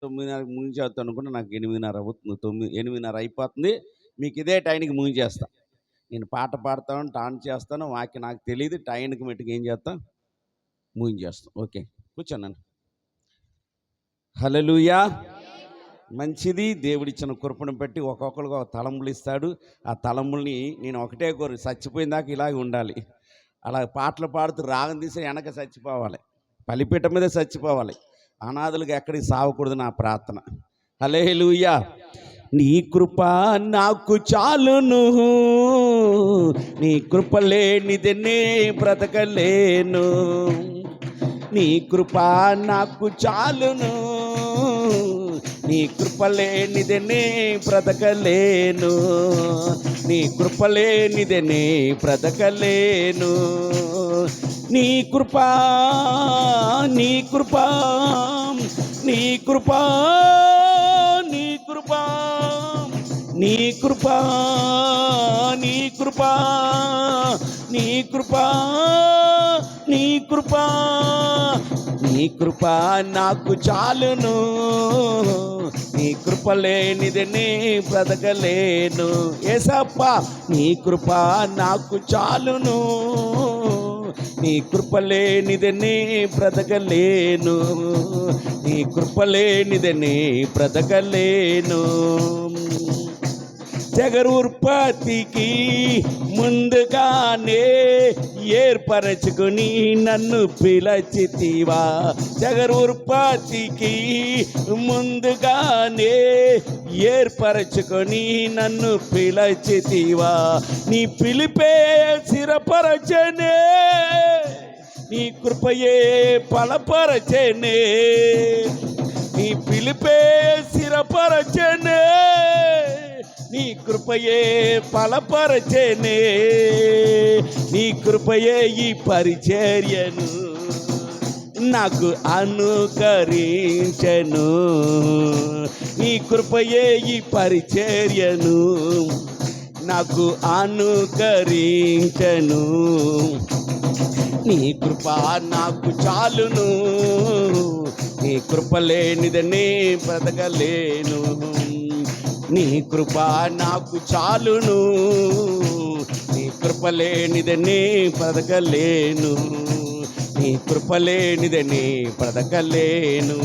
9:30కి ముగించేస్తాను అనుకుంటే నాకు 8:30 అవుతుంది. 8:30 అయిపోతుంది. మీకు ఇదే టైంకి ముగించేస్తా. నేను పాట పాడతాను, డాన్స్ చేస్తాను, వాక్యం నాకు తెలియదు. టైంకి మట్టుకు ఏం చేస్తాం, ముగించేస్తాం. ఓకే, కూర్చోనండి. హల్లెలూయా. మంచిది. దేవుడిచ్చిన కృపను బట్టి ఒక్కొక్కరికి ఒక తలంపులు ఇస్తాడు. ఆ తలంపుల్ని నేను ఒకటే కోరి చచ్చిపోయిందాక ఇలాగే ఉండాలి. అలా పాటలు పాడుతూ రాగం తీసి వెనక చచ్చిపోవాలి, బలిపీఠం మీద చచ్చిపోవాలి. అనాథులకు ఎక్కడికి సావకూడదు నా ప్రార్థన. హల్లెలూయా. నీ కృప నాకు చాలును, నీ కృప లేనిదే నే బ్రతకలేను. నీ కృప నాకు చాలును, నీ కృప లేనిదే నే బ్రతకలేను. నీ కృప లేనిదే నే బ్రతకలేను. నీ కృప, నీ కృప, నీ కృప, నీ కృప, నీ కృప, నీ కృప, నీ కృప, నీ కృప, నీ కృప నాకు చాలును, నీ కృప లేనిదే నే బ్రతకలేను. యేసప్పా, నీ కృప నాకు చాలును, నీ కృప లేనిదే నే బ్రతకలేను. నీ కృప లేనిదే నే బ్రతకలేను. జగరుత్పత్తికి ముందుగానే ఏర్పరచుకొని నన్ను పిలచితివా. జగరుత్పత్తికి ముందుగానే ఏర్పరచుకొని నన్ను పిలచితివా. నీ పిలిపే స్థిరపరచనే, నీ కృపయే బలపరచనే. నీ పిలిపే స్థిరపరచనే, నీ కృపయే బలపరచనే. నీ కృపయే ఈ పరిచర్యను నాకు అనుకరించెను. నీ కృపయే ఈ పరిచర్యను నాకు అనుకరించెను. నీ కృప నాకు చాలును, నీ కృప లేనిదే నే బ్రతకలేను. నీ కృప నాకు చాలును, నీ కృప లేనిదే నే బ్రతకలేను. నీ కృప లేనిదే నే బ్రతకలేను.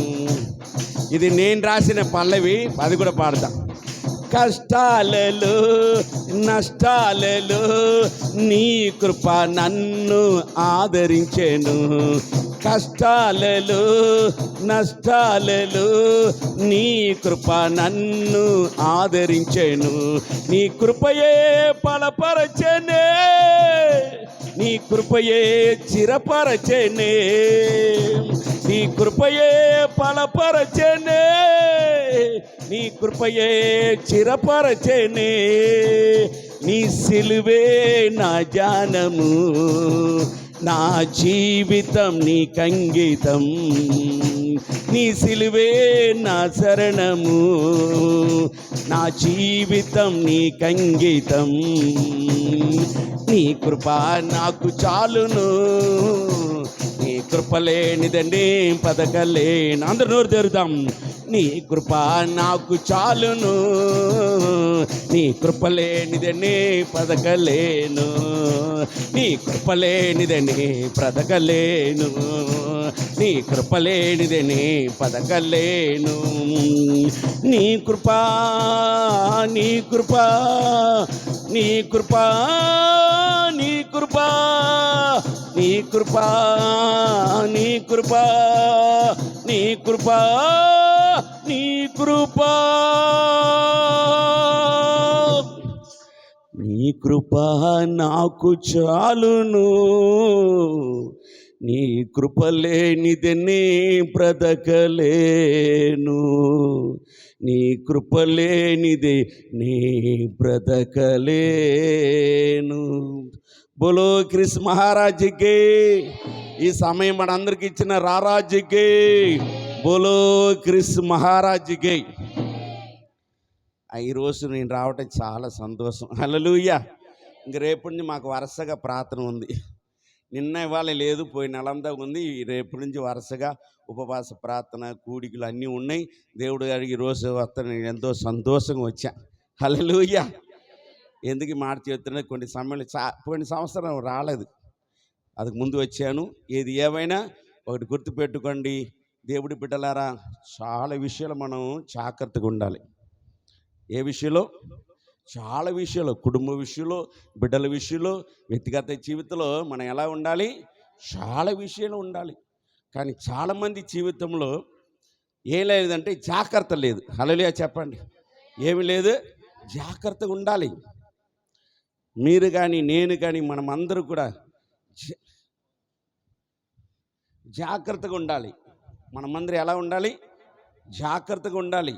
ఇది నేను రాసిన పల్లవి, అది కూడా పాడతా. కష్టాలలో నష్టాలలో నీ కృప నన్ను ఆదరించెను. కష్టాలలో నష్టాలలో నీ కృప నన్ను ఆదరించెను. నీ కృపయే బలపరచనే, నీ కృపయే చిరపరచనే. నీ కృపయే బలపరచనే, నీ కృపయే చిరపరచనే. నీ సిలువే నా జానము, నా జీవితం నీకంకితం. నీ సిలువే నా శరణము, నా జీవితం నీకంకితం. నీ కృప నాకు చాలును, నీ కృప లేనిదే నే బ్రతకలేను. అందరూ నోరు తెరుద్దాం. నీ కృప నాకు చాలును, నీ కృప లేనిదే నే బ్రతకలేను. నీ కృప లేనిదే నే బ్రతకలేను. నీ కృప లేనిదే నే బ్రతకలేను. నీ కృప, నీ కృప, నీ కృప, నీ కృప, నీ కృప, నీ కృప, నీ కృప, నీ కృప, నీ కృప నాకు చాలును, నీ కృప లేనిదే నే బ్రతకలేను. నీ కృప లేనిదే నే బ్రతకలేను. బోలో క్రిస్ మహారాజుకి, ఈ సమయం మనందరికి ఇచ్చిన రారాజుకి బోలో క్రిస్ మహారాజుకి. ఈరోజు నేను రావటం చాలా సంతోషం. హల్లెలూయా. ఇంక రేపటి నుంచి మాకు వరుసగా ప్రార్థన ఉంది. నిన్న ఇవాళ లేదు, పోయిన నెలంతా ఉంది. రేపు నుంచి వరుసగా ఉపవాస ప్రార్థన కూడికలు అన్నీ ఉన్నాయి. దేవుడు గారికి ఈరోజు వస్తాను, నేను ఎంతో సంతోషంగా వచ్చా. హల్లెలూయా. ఎందుకు ఈ మాట చెప్తున్నా, కొన్ని సమయంలో పోయిన సంవత్సరం రాలేదు, அதுக்கு ముందు వచ్చాను. ఏది ఏమైనా ఒకటి గుర్తుపెట్టుకోండి, దేవుడి బిడ్డలారా, చాలా విషయాలు మనం జాగ్రత్తగా ఉండాలి. ఏ విషయంలో? చాలా విషయాలు, కుటుంబ విషయంలో, బిడ్డల విషయంలో, వ్యక్తిగత జీవితంలో మనం ఎలా ఉండాలి? చాలా విషయాలు ఉండాలి. కానీ చాలామంది జీవితంలో ఏం లేదంటే జాగ్రత్త లేదు. హల్లెలూయా చెప్పండి. ఏమి లేదు? జాగ్రత్తగా ఉండాలి. మీరు కానీ నేను కానీ మనమందరూ కూడా జాగ్రత్తగా ఉండాలి. మనమందరం ఎలా ఉండాలి? జాగ్రత్తగా ఉండాలి.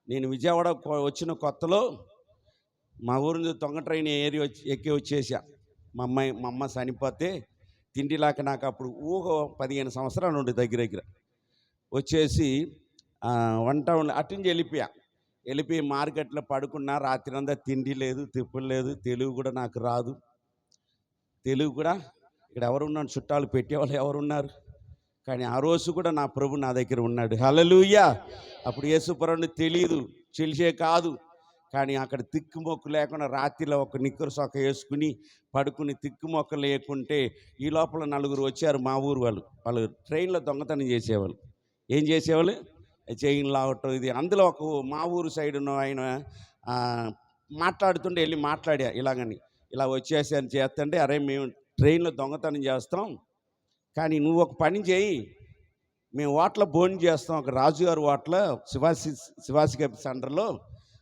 నేను విజయవాడ వచ్చిన కొత్తలో మా ఊరి నుంచి దొంగ ట్రైన్ ఏరియా ఎక్కి వచ్చేసా. మా అమ్మ చనిపోతే తిండిలాక నాకు అప్పుడు 15 సంవత్సరాలు ఉండే దగ్గర వచ్చేసి వంట అటు నుంచి వెళ్ళిపోయి మార్కెట్లో పడుకున్నా. రాత్రి అంతా తిండి లేదు, తిప్పులు లేదు, తెలుగు కూడా నాకు రాదు. తెలుగు కూడా ఇక్కడ ఎవరున్నారు, చుట్టాలు పెట్టేవాళ్ళు ఎవరున్నారు? కానీ ఆ రోజు కూడా నా ప్రభు నా దగ్గర ఉన్నాడు. హల్లెలూయా. అప్పుడు యేసు ప్రభువుని తెలియదు, తెలిసే కాదు. కానీ అక్కడ తిక్కుమొక్కు లేకుండా రాత్రిలో ఒక నిక్కరు సొక్క వేసుకుని పడుకుని తిక్కుమొక్క లేకుంటే ఈ లోపల 4 వచ్చారు, మా ఊరు వాళ్ళు ట్రైన్లో దొంగతనం చేసేవాళ్ళు. ఏం చేసేవాళ్ళు? చైన్ లాగటం ఇది. అందులో ఒక మా ఊరు సైడ్ ఉన్న ఆయన మాట్లాడుతుంటే వెళ్ళి మాట్లాడా, ఇలా వచ్చేసి అని చేస్తుంటే, అరే మేము ట్రైన్లో దొంగతనం చేస్తాం, కానీ నువ్వు ఒక పని చేయి, మేము హోటల్లో భోజనం చేస్తాం, ఒక రాజుగారు హోటల్ శివాసి సెంటర్లో,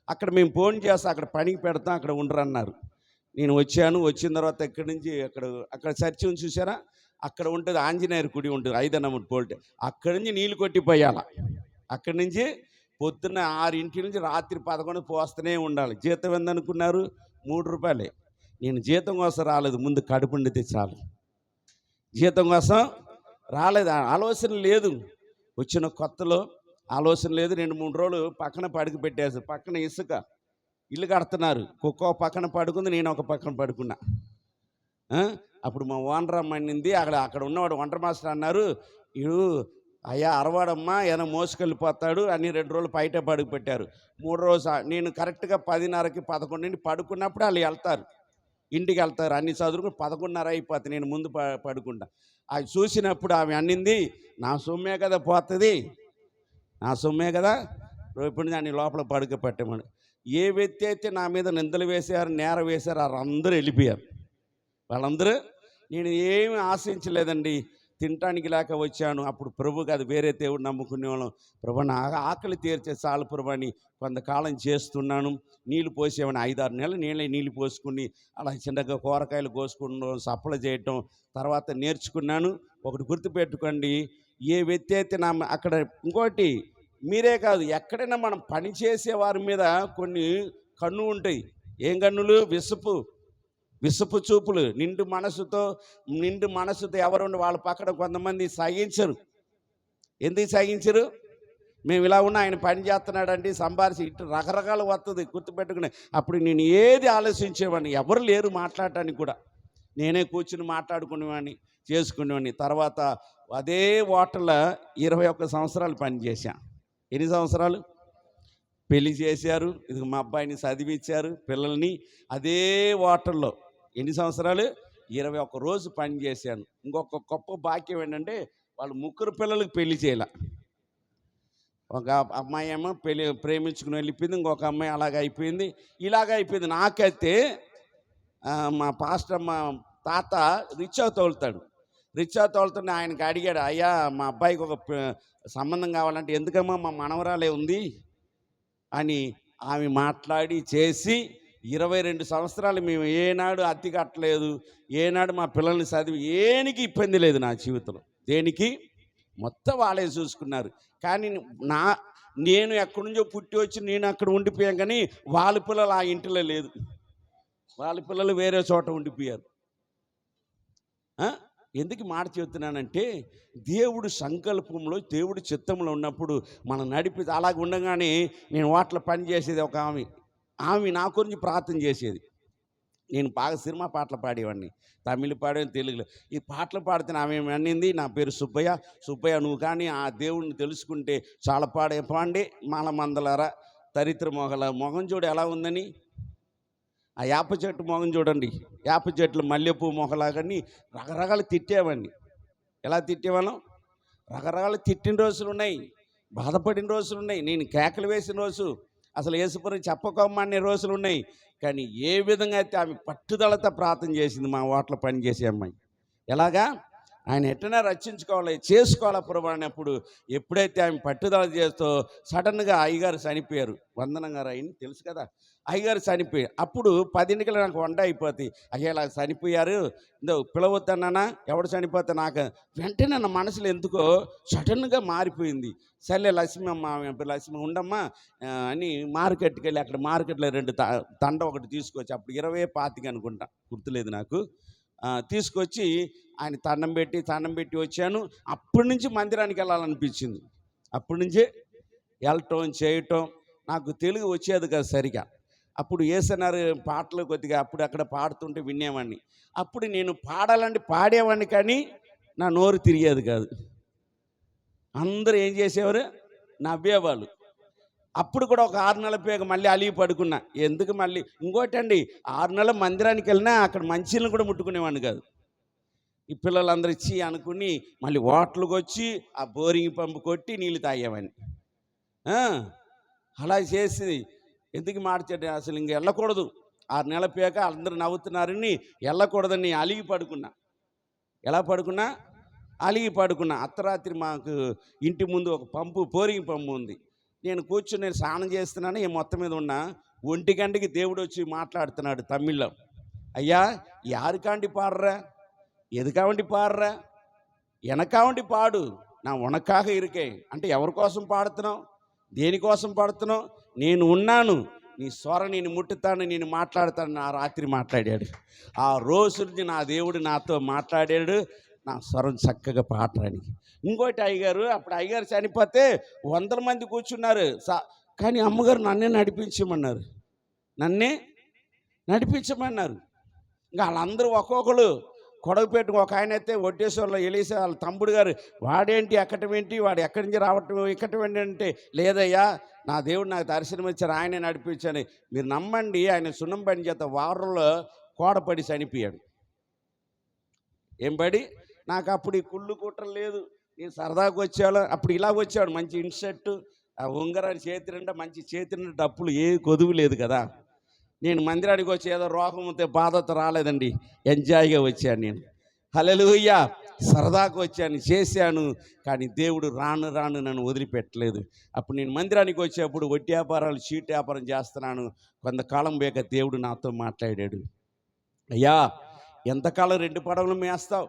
అక్కడ మేము భోజనం చేస్తాం, అక్కడ పనికి పెడతాం, అక్కడ ఉండరన్నారు. నేను వచ్చాను. వచ్చిన తర్వాత ఇక్కడి నుంచి అక్కడ చర్చి ఉంది చూసారా, అక్కడ ఉంటుంది ఆంజనేయర్ గుడి ఉంటుంది, 5వ నంబర్ పోల్ట్. అక్కడి నుంచి నీళ్ళు కొట్టిపోయాల. అక్కడి నుంచి పొద్దున్న 6 నుంచి రాత్రి 11 పోస్తూనే ఉండాలి. జీతం ఎందనుకున్నారు? 3 రూపాయలే. నేను జీతం కోసం రాలేదు, ముందు కడుపు నిండితే చాలు. జీతం కోసం రాలేదు, ఆలోచన లేదు. వచ్చిన కొత్తలో ఆలోచన లేదు. 2-3 రోజులు పక్కన పడుకు పెట్టేసారు. పక్కన ఇసుక ఇల్లు కడుతున్నారు. కుక్క పక్కన పడుకుంది, నేను ఒక పక్కన పడుకున్నా. అప్పుడు మా ఓనర్ అమ్మంది, అక్కడ ఉన్నవాడు వంటర్ మాస్టర్ అన్నారు, ఇడు అయ్యా అరవాడమ్మా ఏదైనా మోసుకెళ్ళిపోతాడు అని 2 రోజులు బయట పడుకు పెట్టారు. 3 రోజు నేను కరెక్ట్గా 10:30కి 11 పడుకున్నప్పుడు వాళ్ళు వెళ్తారు, ఇంటికి వెళ్తారు, అన్ని చదువుకుని 11:30 అయిపోతుంది. నేను ముందు పడుకుంటా. అది చూసినప్పుడు ఆమె అన్నింది, నా సొమ్మే కదా పోతుంది, నా సొమ్మే కదా, ఇప్పుడు దాన్ని లోపల పడుక పెట్టమని. ఏ వ్యక్తి అయితే నా మీద నిందలు వేశారు, నేర వేశారు, వాళ్ళందరూ వెళ్ళిపోయారు. వాళ్ళందరూ, నేను ఏమి ఆశించలేదండి, తినటానికి లేక వచ్చాను. అప్పుడు ప్రభు కాదు, వేరే దేవుడు నమ్ముకునే వాళ్ళం. ప్రభు నా ఆకలి తీర్చే చాలు ప్రభు అని కొంతకాలం చేస్తున్నాను. నీళ్ళు పోసేవని 5-6 నెలలు నీళ్ళు పోసుకుని అలా చిన్నగా కూరగాయలు కోసుకుంటాం, సప్లై చేయటం తర్వాత నేర్చుకున్నాను. ఒకటి గుర్తుపెట్టుకోండి, ఏ వ్యక్తి అయితే అక్కడ ఇంకోటి మీరే కాదు, ఎక్కడైనా మనం పని చేసే వారి మీద కొన్ని కన్ను ఉంటాయి. ఏం కన్నులు? విసుపు చూపులు. నిండు మనసుతో ఎవరుండి వాళ్ళ పక్కన కొంతమంది సహించరు. ఎందుకు సహించరు? మేము ఇలా ఉన్నా, ఆయన పని చేస్తున్నాడంటే సంపాదించి ఇటు రకరకాలు వస్తుంది. గుర్తుపెట్టుకునే అప్పుడు నేను ఏది ఆలోచించేవాడిని, ఎవరు లేరు మాట్లాడటానికి కూడా. నేనే కూర్చుని మాట్లాడుకునేవాడిని, చేసుకునేవాడిని. తర్వాత అదే హోటల్లో 21 సంవత్సరాలు పనిచేశాను. ఎన్ని సంవత్సరాలు? పెళ్లి చేశారు, ఇది మా అబ్బాయిని చదివించారు, పిల్లల్ని. అదే హోటల్లో ఎన్ని సంవత్సరాలు? 21 రోజు పని చేశాను. ఇంకొక గొప్ప భాగ్యం ఏంటంటే, వాళ్ళు 3 పిల్లలకు పెళ్లి చేయాల. ఒక అమ్మాయి ఏమో ప్రేమించుకుని వెళ్ళిపోయింది, ఇంకొక అమ్మాయి అలాగ అయిపోయింది, ఇలాగ అయిపోయింది. నాకైతే మా పాస్టర్ మా తాత రిక్షా తోలుతుంటే ఆయనకి అడిగాడు, అయ్యా మా అబ్బాయికి ఒక సంబంధం కావాలంటే, ఎందుకమ్మా మా మనవరాలే ఉంది అని ఆమె మాట్లాడి చేసి 22 సంవత్సరాలు మేము ఏనాడు అద్దె కట్టలేదు, ఏనాడు మా పిల్లల్ని చదివి ఏనికి ఇబ్బంది లేదు నా జీవితంలో. దేనికి? మొత్తం వాళ్ళే చూసుకున్నారు. కానీ నేను ఎక్కడి నుంచో పుట్టి వచ్చి నేను అక్కడ ఉండిపోయాను, కానీ వాళ్ళ పిల్లలు ఆ ఇంటిలో లేదు, వాళ్ళ పిల్లలు వేరే చోట ఉండిపోయారు. ఎందుకు మాట చెబుతున్నానంటే, దేవుడు సంకల్పంలో, దేవుడి చిత్తంలో ఉన్నప్పుడు మనం నడిపి అలాగ ఉండగానే, నేను వాటిలో పని చేసేది ఒక ఆమె నా గురించి ప్రార్థన చేసేది. నేను బాగా సినిమా పాటలు పాడేవాడిని, తమిళ పాడేవాడిని, తెలుగులో. ఈ పాటలు పాడితే ఆమె అనింది, నా పేరు సుబ్బయ్య, సుబ్బయ్య నువ్వు కానీ ఆ దేవుడిని తెలుసుకుంటే చాలా పాండి మాలమందలారా దరిద్ర మొగల మొగం చూడు ఎలా ఉందని. ఆ వేప చెట్టు మొగం చూడండి, వేప చెట్లు మల్లెపూ మొగలాగని రకరకాలు తిట్టేవాడిని. ఎలా తిట్టేవాళ్ళం? రకరకాలు తిట్టిన రోజులు ఉన్నాయి, బాధపడిన రోజులు ఉన్నాయి, నేను కేకలు వేసిన రోజు, అసలు యేసుప్రభుని చెప్పకమ్మనే రోజులు ఉన్నాయి. కానీ ఏ విధంగా అయితే ఆమె పట్టుదలతో ప్రార్థన చేసింది మా ఓట్ల పని చేసే అమ్మాయి. ఎలాగా? ఆయన ఎట్టనే రక్షించుకోవాలి, చేసుకోవాలా ప్రభు అన్నప్పుడు ఎప్పుడైతే ఆమె పట్టుదల చేస్తూ సడన్గా అయ్యగారు చనిపోయారు. వందనం గారు ఆయన తెలుసు కదా, అయ్యగారు చనిపోయారు. అప్పుడు 10 నాకు వంట అయిపోతాయి. అయ్యా ఇలా చనిపోయారు, పిలవద్దన్నానా, ఎవడు చనిపోతే నాకు వెంటనే నా మనసులో ఎందుకో సడన్గా మారిపోయింది. సర్లే లక్ష్మి ఉండమ్మా అని మార్కెట్కి వెళ్ళి అక్కడ మార్కెట్లో 2 దండ ఒకటి తీసుకొచ్చి, అప్పుడు 20-25 అనుకుంటా, గుర్తులేదు నాకు, తీసుకొచ్చి ఆయన దండం పెట్టి వచ్చాను. అప్పటి నుంచి మందిరానికి వెళ్ళాలనిపించింది. అప్పటి నుంచే వెళ్ళటం చేయటం. నాకు తెలుగు వచ్చేది కదా సరిగా. అప్పుడు ఏసన్నారు పాటలు కొద్దిగా అప్పుడు అక్కడ పాడుతుంటే వినేవాడిని. అప్పుడు నేను పాడేవాడిని, కానీ నా నోరు తిరిగేది కాదు. అందరూ ఏం చేసేవారు? నవ్వేవాళ్ళు. అప్పుడు కూడా ఒక 6 నెలల పేగ మళ్ళీ అలిగి పడుకున్నా. ఎందుకు మళ్ళీ ఇంకోటండి, 6 నెలల మందిరానికి వెళ్ళినా అక్కడ మంచిని కూడా ముట్టుకునేవాడిని కాదు. ఈ పిల్లలందరూ ఇచ్చి అనుకుని మళ్ళీ ఓట్లకు వచ్చి ఆ బోరింగ్ పంపు కొట్టి నీళ్ళు తాగేవాడిని. అలా చేసి ఎందుకు మార్చాడు, అసలు ఇంక వెళ్ళకూడదు, 6 నెలల పేక అందరూ నవ్వుతున్నారని వెళ్ళకూడదని అలిగి పడుకున్నా. ఎలా పడుకున్నా? అలిగి పడుకున్నా. అర్ధరాత్రి మాకు ఇంటి ముందు ఒక బోరింగ్ పంపు ఉంది. నేను కూర్చుని స్నానం చేస్తున్నాను, ఈ మొత్తం మీద ఉన్న 1 గంటకి దేవుడు వచ్చి మాట్లాడుతున్నాడు తమిళ్లో. అయ్యా యారుకాండి పాడరా, ఎదుకావండి పాడరా, వెనకావండి పాడు, నా ఉనకాక ఇరికే అంటే ఎవరి కోసం పాడుతున్నావు, దేనికోసం పాడుతున్నావు? నేను ఉన్నాను, నీ స్వర నేను ముట్టుతాను, నేను మాట్లాడతాను. నా రాత్రి మాట్లాడాడు. ఆ రోజు నుంచి నా దేవుడు నాతో మాట్లాడాడు, నా స్వరం చక్కగా పాడడానికి. ఇంకోటి అయ్యగారు, అప్పుడు అయ్యగారు చనిపోతే 100 మంది కూర్చున్నారు, కానీ అమ్మగారు నన్నే నడిపించమన్నారు. ఇంకా వాళ్ళందరూ ఒక్కొక్కరు కొడవ పెట్టుకు, ఒక ఆయన అయితే వడ్డేశ్వర్లో ఎలీసా వాళ్ళ తమ్ముడు గారు, వాడేంటి ఎక్కటం ఏంటి, వాడు ఎక్కడి నుంచి రావటం ఎక్కటం ఏంటి అంటే, లేదయ్యా నా దేవుడు నాకు దర్శనం ఇచ్చారు, ఆయనే నడిపించాను. మీరు నమ్మండి, ఆయన సున్నం పని చేత వారంలో కోడపడి చనిపోయాడు. ఏం పడి? నాకు అప్పుడు ఈ కుళ్ళు కుట్రలు లేదు, నేను సరదాకు వచ్చాను. అప్పుడు ఇలా వచ్చాడు, మంచి ఇన్షర్టు, ఆ ఉంగరాన్ని చేతి నిండా, మంచి చేతి నిండా డప్పులు, ఏ కొదువు లేదు కదా. నేను మందిరానికి వచ్చి ఏదో రోగంతో బాధతో రాలేదండి, ఎంజాయ్గా వచ్చాను నేను. హల్లెలూయా, సరదాకు వచ్చాను, చేశాను. కానీ దేవుడు రాను నన్ను వదిలిపెట్టలేదు. అప్పుడు నేను మందిరానికి వచ్చేప్పుడు వడ్డీ వ్యాపారాలు, చీట్ వ్యాపారం చేస్తున్నాను. కొంతకాలం బేక దేవుడు నాతో మాట్లాడాడు. అయ్యా ఎంతకాలం 2 పడవలు మేస్తావు,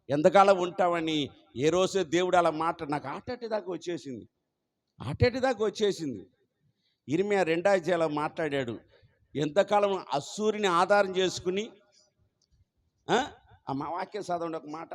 ఎంతకాలం ఉంటావని. ఏ రోజు దేవుడు అలా నాకు ఆటేటిదాకా వచ్చేసింది. ఇర్మియా 2వ అధ్యాయంలో మాట్లాడాడు. ఎంతకాలం అస్సూరిని ఆధారం చేసుకుని, మా వాక్యం చదవండి ఒక మాట.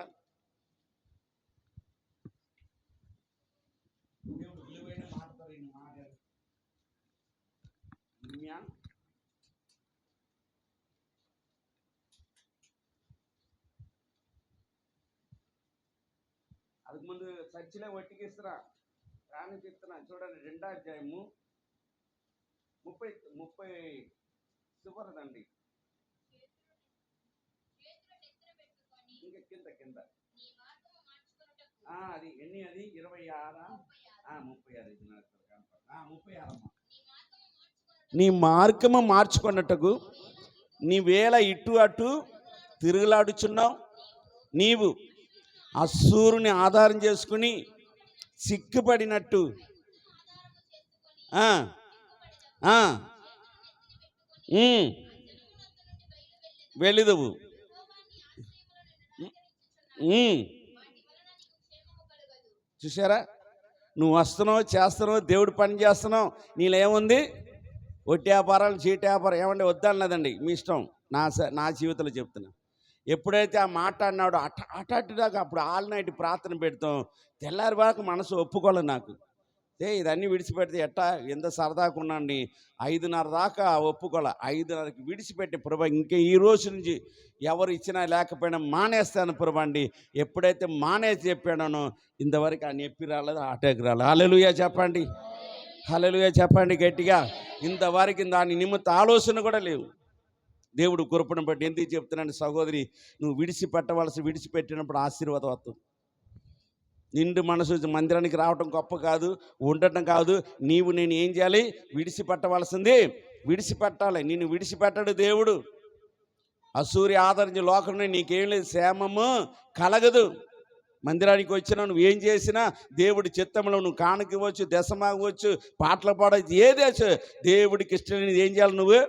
அதுக்கு ముందు చర్చిలో వట్టికిస్తున్నా, ప్రాణికి ఇస్తున్నా. చూడండి 2వ అధ్యాయము 30 సువరదండి. ఇంకా కింద అది ఎన్ని, అది 26 36 నీ మార్గము మార్చుకున్నట్టుకు నీవేళ ఇటు అటు తిరుగులాడుచున్నావు. నీవు అస్సూరుని ఆధారం చేసుకుని సిగ్గుపడినట్టు వెళుదువు. చూసారా, నువ్వు వస్తున్నావు, చేస్తున్నావు, దేవుడు పని చేస్తున్నావు, నీలో ఏముంది? వడ్డీ వ్యాపారాలు, చీటి వ్యాపారం ఏమంటే వద్దన్నదండి, మీ ఇష్టం. నా జీవితంలో చెప్తున్నా. ఎప్పుడైతే ఆ మాట అన్నాడో అటాటిదాకా అప్పుడు ఆల్ నైట్ ప్రార్థన పెడతాం, తెల్లారివాక మనసు ఒప్పుకోలేదు నాకు. ఇదన్నీ విడిచిపెడితే ఎట్టా ఎంత సరదాగా ఉన్నాండి 5:30 దాకా ఒప్పుకోలే. 5:30కి విడిచిపెట్టి ప్రభా ఇంకా ఈ రోజు నుంచి ఎవరు ఇచ్చినా లేకపోయినా మానేస్తాను ప్రభా అండి. ఎప్పుడైతే మానేసి చెప్పానో ఇంతవరకు ఆ నొప్పి రాలేదు, ఆ అటాక్ రాలేదు. హల్లెలూయా చెప్పండి, హల్లెలూయా చెప్పండి గట్టిగా. ఇంతవరకు దాని నిమిత్త ఆలోచన కూడా లేవు. దేవుడు కృపను బట్టి ఎందుకు చెప్తున్నాను సహోదరి, నువ్వు విడిచిపెట్టినప్పుడు ఆశీర్వాదం వస్తుంది. నిండు మనసు మందిరానికి రావటం గొప్ప కాదు, ఉండటం కాదు. నేను ఏం చేయాలి? విడిచిపెట్టవలసింది విడిచిపెట్టాలి. నిన్ను విడిచిపెట్టాడు దేవుడు. అసూరి ఆదరించి లోకంలో నీకేం లేదు, క్షేమము కలగదు. మందిరానికి వచ్చినా నువ్వు ఏం చేసినా దేవుడి చిత్తంలో నువ్వు కానుకివ్వచ్చు, దశమాగవచ్చు, పాటలు పాడవచ్చు, ఏదేచ్చు దేవుడికి ఇష్టం. ఏం చేయాలి? నువ్వు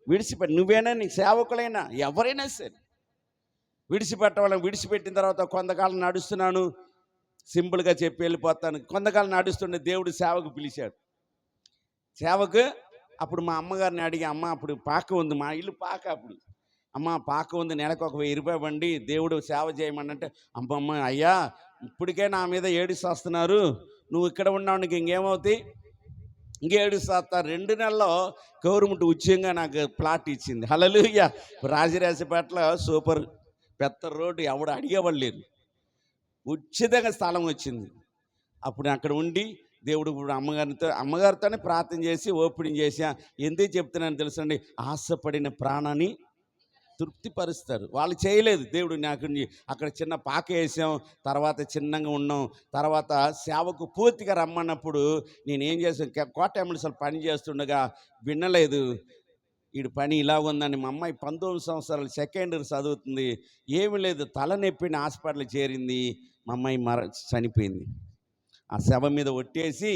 విడిచిపెట్టి, నువ్వేనా నీ సేవకులైనా ఎవరైనా సరే విడిచిపెట్టవాళ్ళని. విడిచిపెట్టిన తర్వాత కొంతకాలం నడుస్తున్నాను, సింపుల్గా చెప్పి వెళ్ళిపోతాను. కొంతకాలం నడుస్తుండే దేవుడు సేవకు పిలిచాడు. సేవకు అప్పుడు మా అమ్మగారిని అడిగి, అమ్మ అప్పుడు పాక ఉంది, మా ఇల్లు పాక. అప్పుడు అమ్మ పాక ఉంది, నెలకు ఒక 1000 రూపాయలు బండి, దేవుడు సేవ చేయమని అంటే, అమ్మమ్మ అయ్యా ఇప్పటికే నా మీద ఏడుస్తొస్తున్నారు, నువ్వు ఇక్కడ ఉన్నావు, నీకు ఇంకేమవుతాయి, ఇంకేడుస్తారు. 2 నెలల్లో గవర్నమెంట్ ఉచితంగా నాకు ప్లాట్ ఇచ్చింది. హల్లెలూయా. రాజరాజపేటల సూపర్ పెద్ద రోడ్డు, ఎవడు అడిగేవాళ్ళు లేరు, ఉచితంగా స్థలం వచ్చింది. అప్పుడు అక్కడ ఉండి దేవుడు ఇప్పుడు అమ్మగారితోనే ప్రార్థన చేసి ఓపెనింగ్ చేసా. ఎందుకు చెప్తున్నాను తెలుసండి, ఆశపడిన ప్రాణాన్ని తృప్తిపరుస్తారు. వాళ్ళు చేయలేదు, దేవుడు నాకు అక్కడ చిన్న పాక వేసాం, తర్వాత చిన్నగా ఉన్నాం. తర్వాత సేవకు పూర్తిగా రమ్మన్నప్పుడు నేనేం చేశాను, కోటెమ్మడిసలు పని చేస్తుండగా వినలేదు. వీడి పని ఇలా ఉందని మా అమ్మాయి 19 సంవత్సరాలు సెకండ్ ఇయర్ చదువుతుంది. ఏమి లేదు, తలనొప్పిని హాస్పిటల్ చేరింది. మా అమ్మాయి చనిపోయింది. ఆ శవ మీద ఒట్టేసి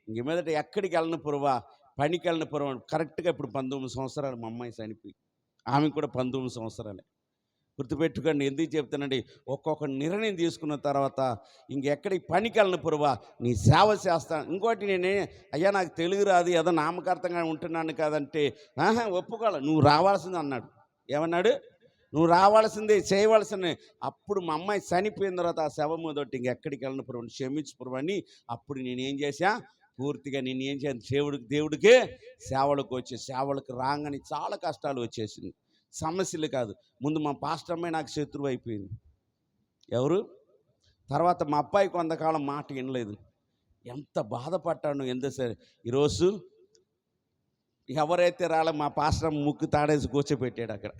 ఇంక మీదట ఎక్కడికి వెళ్ళను పురవా, పనికి వెళ్ళిన పురవా. కరెక్ట్గా ఇప్పుడు 19 సంవత్సరాలు మా అమ్మాయి చనిపోయి, ఆమె కూడా 19 సంవత్సరాలే. గుర్తుపెట్టుకోండి, ఎందుకు చెప్తానండి, ఒక్కొక్క నిర్ణయం తీసుకున్న తర్వాత ఇంకెక్కడికి పనికి వెళ్ళిన పురవా, నీ సేవ చేస్తాను. ఇంకోటి నేనే, అయ్యా నాకు తెలుగు రాదు, ఏదో నామకార్థంగా ఉంటున్నాను కాదంటే, ఒప్పుకోవాలి, నువ్వు రావాల్సింది అన్నాడు. ఏమన్నాడు? నువ్వు రావాల్సిందే, చేయవలసిందే. అప్పుడు మా అమ్మాయి చనిపోయిన తర్వాత ఆ శవం మొదటి ఇంకెక్కడికి వెళ్ళిన పురవని క్షమించు పురవని అప్పుడు నేనేం చేశా, పూర్తిగా నేను ఏం చేయాను, దేవుడికి సేవలకు వచ్చి, సేవలకు రాగానే చాలా కష్టాలు వచ్చేసింది. సమస్యలు కాదు, ముందు మా పాస్టర్ అమ్మాయి నాకు శత్రువు అయిపోయింది. ఎవరు? తర్వాత మా అబ్బాయి కొంతకాలం మాట వినలేదు. ఎంత బాధపడ్డాను. ఎంత సరే ఈరోజు ఎవరైతే రాలే, మా పాస్టర్ ముక్కు తాడేసి కూర్చోబెట్టాడు అక్కడ.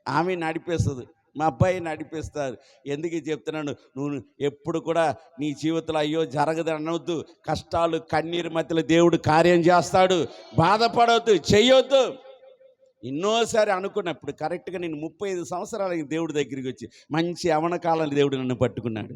ఆమె నడిపేస్తుంది, మా అబ్బాయి నడిపిస్తారు. ఎందుకు చెప్తున్నాను, నువ్వు ఎప్పుడు కూడా నీ జీవితంలో అయ్యో జరగదు అనవద్దు. కష్టాలు కన్నీరు మధ్యలో దేవుడు కార్యం చేస్తాడు. బాధపడవద్దు, చెయ్యొద్దు. ఎన్నోసారి అనుకున్నప్పుడు కరెక్ట్గా నేను 35 సంవత్సరాలకి దేవుడి దగ్గరికి వచ్చి మంచి యవనకాలని దేవుడు నన్ను పట్టుకున్నాడు.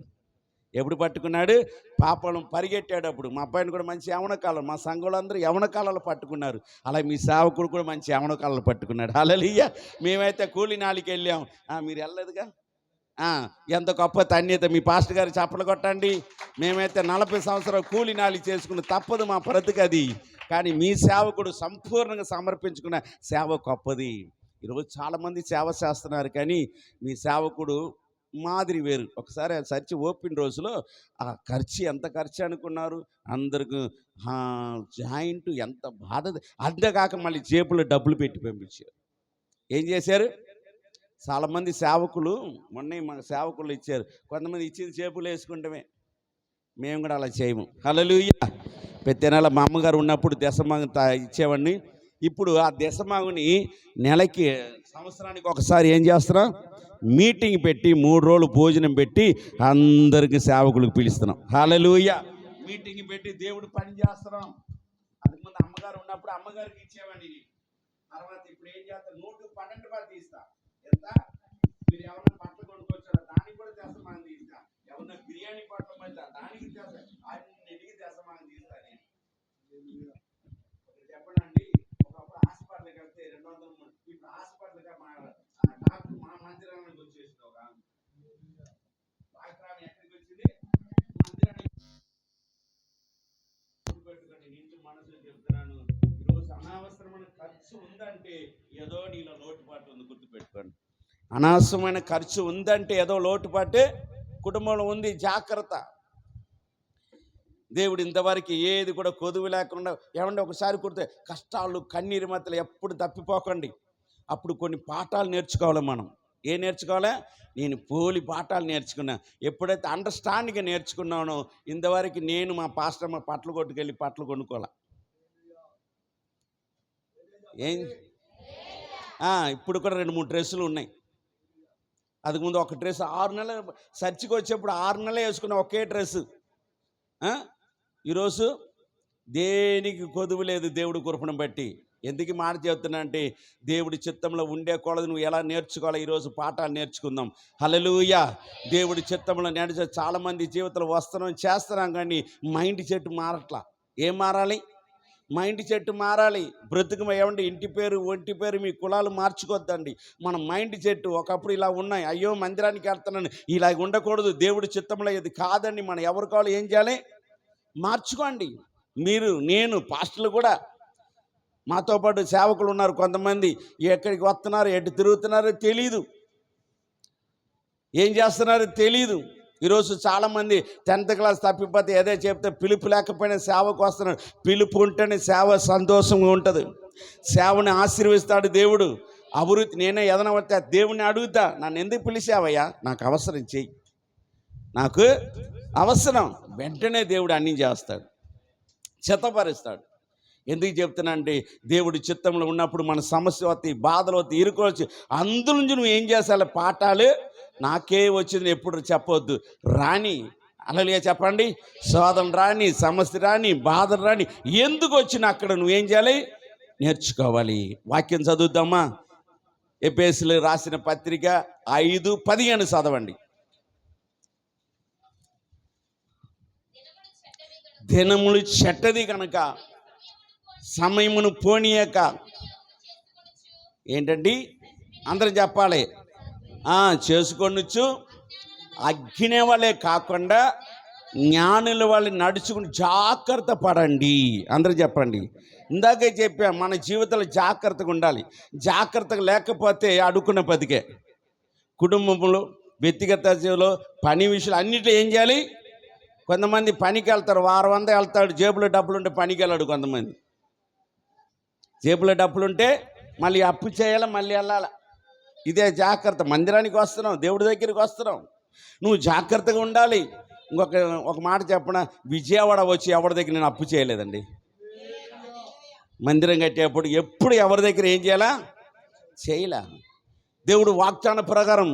ఎప్పుడు పట్టుకున్నాడు? పాపం పరిగెట్టాడప్పుడు. మా అబ్బాయిని కూడా మంచి యవనకాలం, మా సంఘంలో అందరూ యవనకాలాలు పట్టుకున్నారు. అలా మీ సేవకుడు కూడా మంచి యవనకాలాలు పట్టుకున్నాడు. హల్లెలూయా. మేమైతే కూలినాలికి వెళ్ళాం, మీరు వెళ్ళలేదుగా. ఎంత గొప్ప ధన్యత. మీ పాస్టర్ గారు చప్పలు కొట్టండి. మేమైతే 40 సంవత్సరాలు కూలినాలి చేసుకుని తప్పదు మా బ్రతుకు అది. కానీ మీ సేవకుడు సంపూర్ణంగా సమర్పించుకున్న సేవ గొప్పది. ఈరోజు చాలామంది సేవ చేస్తున్నారు, కానీ మీ సేవకుడు మాదిరి వేరు. ఒకసారి ఆ చర్చి ఓపెన్ రోజులో ఆ ఖర్చు ఎంత ఖర్చు అనుకున్నారు? అందరికి జాయింట్ ఎంత బాధ. అంతేకాక మళ్ళీ జేబులో డబ్బులు పెట్టి పంపించారు. ఏం చేశారు? చాలామంది సేవకులు మొన్న మన సేవకులు ఇచ్చారు, కొంతమంది ఇచ్చింది జేబులు వేసుకుంటామే. మేము కూడా అలా చేయము. హల్లెలూయా. ప్రతి నెల మా అమ్మగారు ఉన్నప్పుడు దశమాగం ఇచ్చేవాడిని. ఇప్పుడు ఆ దశమాగుని నెలకి సంవత్సరానికి ఒకసారి ఏం చేస్తున్నాం, మీటింగ్ పెట్టి 3 రోజులు భోజనం పెట్టి అందరికి సేవకులకు పిలుస్తున్నాం. హల్లెలూయా. మీటింగ్ పెట్టి దేవుడు పని చేస్తున్నాం. అంతకుముందు అమ్మగారు ఉన్నప్పుడు అమ్మగారికి ఇచ్చేవాడిని. తర్వాత ఇప్పుడు ఏం చేస్తా, 112 రూపాయలు తీస్తా. ఎంత? మీరు ఎవరైనా పట్ల కొనుక్కొచ్చారా, దానికి కూడా దశమాగం తీస్తా. ఎవరైనా బిర్యానీ పట్ల మధ్య దానికి అన్నిటికీ దశమాగం తీస్తా. నేను చెప్పనండి, ఒకప్పుడు హాస్పిటల్కి వెళ్తే 200, ఇప్పుడు హాస్పిటల్గా డాక్టర్ మా మందిరానికి వచ్చేసింది. ఒక డాక్టర్ ఎక్కడికి వచ్చింది? మందిరానికి. పెట్టుకోండి, నిండు మనసులో చెప్తున్నాను. ఈరోజు అనవసరమైన ఖర్చు ఉందంటే ఏదో నీలో లోటుపాటు ఉంది. గుర్తుపెట్టుకోండి, అనవసరమైన ఖర్చు ఉందంటే ఏదో లోటుపాటు కుటుంబంలో ఉంది. జాగ్రత్త. దేవుడు ఇంతవరకు ఏది కూడా కొదువు లేకుండా, ఏమంటే ఒకసారి కుడితే కష్టాలు కన్నీరు మధ్యలో ఎప్పుడు తప్పిపోకండి. అప్పుడు కొన్ని పాఠాలు నేర్చుకోవాలి మనం. ఏం నేర్చుకోవాలా? నేను పోలి పాఠాలు నేర్చుకున్నా. ఎప్పుడైతే అండర్స్టాండింగ్గా నేర్చుకున్నానో, ఇంతవరకు నేను మా పాస్టర్ మా పట్లు కొట్టుకెళ్ళి పట్లు కొనుక్కోవాలా. ఏం ఇప్పుడు కూడా 2-3 డ్రెస్సులు ఉన్నాయి. அதுக்கு ముందు ఒక డ్రెస్ 6 నెలలు చర్చికి వచ్చేప్పుడు 6 నెలలు వేసుకున్న ఒకే డ్రెస్సు. ఈరోజు దేనికి కొదువు లేదు దేవుడి కృపను బట్టి. ఎందుకు మాట చెప్తున్నా అంటే, దేవుడి చిత్తంలో ఉండే కొలది నువ్వు ఎలా నేర్చుకోవాలో ఈరోజు పాఠాలు నేర్చుకుందాం. హల్లెలూయా. దేవుడి చిత్తంలో నడిచే చాలామంది జీవితంలో వస్తున్నాం చేస్తున్నాం, కానీ మైండ్ సెట్ మారట్లా. ఏం మారాలి? మైండ్ సెట్ మారాలి. బ్రతుకు ఏమంటే ఇంటి పేరు ఒంటి పేరు మీ కులాలు మార్చుకోవద్దండి. మన మైండ్ సెట్ ఒకప్పుడు ఇలా ఉన్నాయి, అయ్యో మందిరానికి వెళ్తున్నాను, ఇలా ఉండకూడదు, దేవుడి చిత్తంలో ఇది కాదండి. మనం ఎవరు కావాలి ఏం చేయాలి? మార్చుకోండి. మీరు, నేను, పాస్టర్లు కూడా, మాతో పాటు సేవకులు ఉన్నారు కొంతమంది. ఎక్కడికి వస్తున్నారు, ఎటు తిరుగుతున్నారో తెలీదు, ఏం చేస్తున్నారో తెలీదు. ఈరోజు చాలామంది 10th క్లాస్ తప్పిపోతే ఏదో చెప్తే పిలుపు లేకపోయినా సేవకు వస్తున్నారు. పిలుపు ఉంటేనే సేవ సంతోషంగా ఉంటుంది, సేవని ఆశీర్వదిస్తాడు దేవుడు. అభివృద్ధి నేనే ఏదైనా వస్తే దేవుడిని అడుగుతా, నన్ను ఎందుకు పిలిచావయ్యా, నాకు అవసరం చెయ్యి, నాకు అవసరం. వెంటనే దేవుడు అన్నీ చేస్తాడు, చిత్తపరుస్తాడు. ఎందుకు చెప్తున్నా అంటే, దేవుడి చిత్తంలో ఉన్నప్పుడు మన సమస్య వస్తాయి, బాధలు వస్తాయి, ఇరుకోవచ్చు. అందు నుంచి నువ్వు ఏం చేసాలి? పాఠాలు నాకే వచ్చింది ఎప్పుడు చెప్పవద్దు. రాని హల్లెలూయా చెప్పండి. శోధన రాని, సమస్య రాని, బాధలు రాని, ఎందుకు వచ్చినా అక్కడ నువ్వేం చేయాలి? నేర్చుకోవాలి. వాక్యం చదువుద్దామా? ఎఫెసీయులు రాసిన పత్రిక 5:15 చదవండి. దినములు చెడ్డది కనుక సమయమును పోనీయక, ఏంటండి అందరూ చెప్పాలి, చేసుకొనొచ్చు, అగ్ని వాళ్ళే కాకుండా జ్ఞానుల వాళ్ళు నడుచుకుని జాగ్రత్త పడండి. అందరూ చెప్పండి. ఇందాకే చెప్పా, మన జీవితంలో జాగ్రత్తగా ఉండాలి. జాగ్రత్తగా లేకపోతే అడుక్కున్న బతికే. కుటుంబంలో, వ్యక్తిగత జీవితంలో, పని విషయాలు అన్నింటిలో ఏం చేయాలి? కొంతమంది పనికి వెళ్తారు, వారం అంతా వెళ్తాడు, జేబులో డబ్బులుంటే పనికి వెళ్ళాడు. కొంతమంది జేబులో డబ్బులుంటే మళ్ళీ అప్పు చేయాలి, మళ్ళీ వెళ్ళాలి. ఇదే జాగ్రత్త. మందిరానికి వస్తున్నాం, దేవుడి దగ్గరికి వస్తున్నాం, నువ్వు జాగ్రత్తగా ఉండాలి. ఒక మాట చెప్పనా, విజయవాడ వచ్చి ఎవరి దగ్గర నేను అప్పు చేయలేదండి. మందిరం కట్టేప్పుడు ఎప్పుడు ఎవరి దగ్గర ఏం చేయాలా? చేయలే. దేవుడు వాగ్దాన ప్రకారం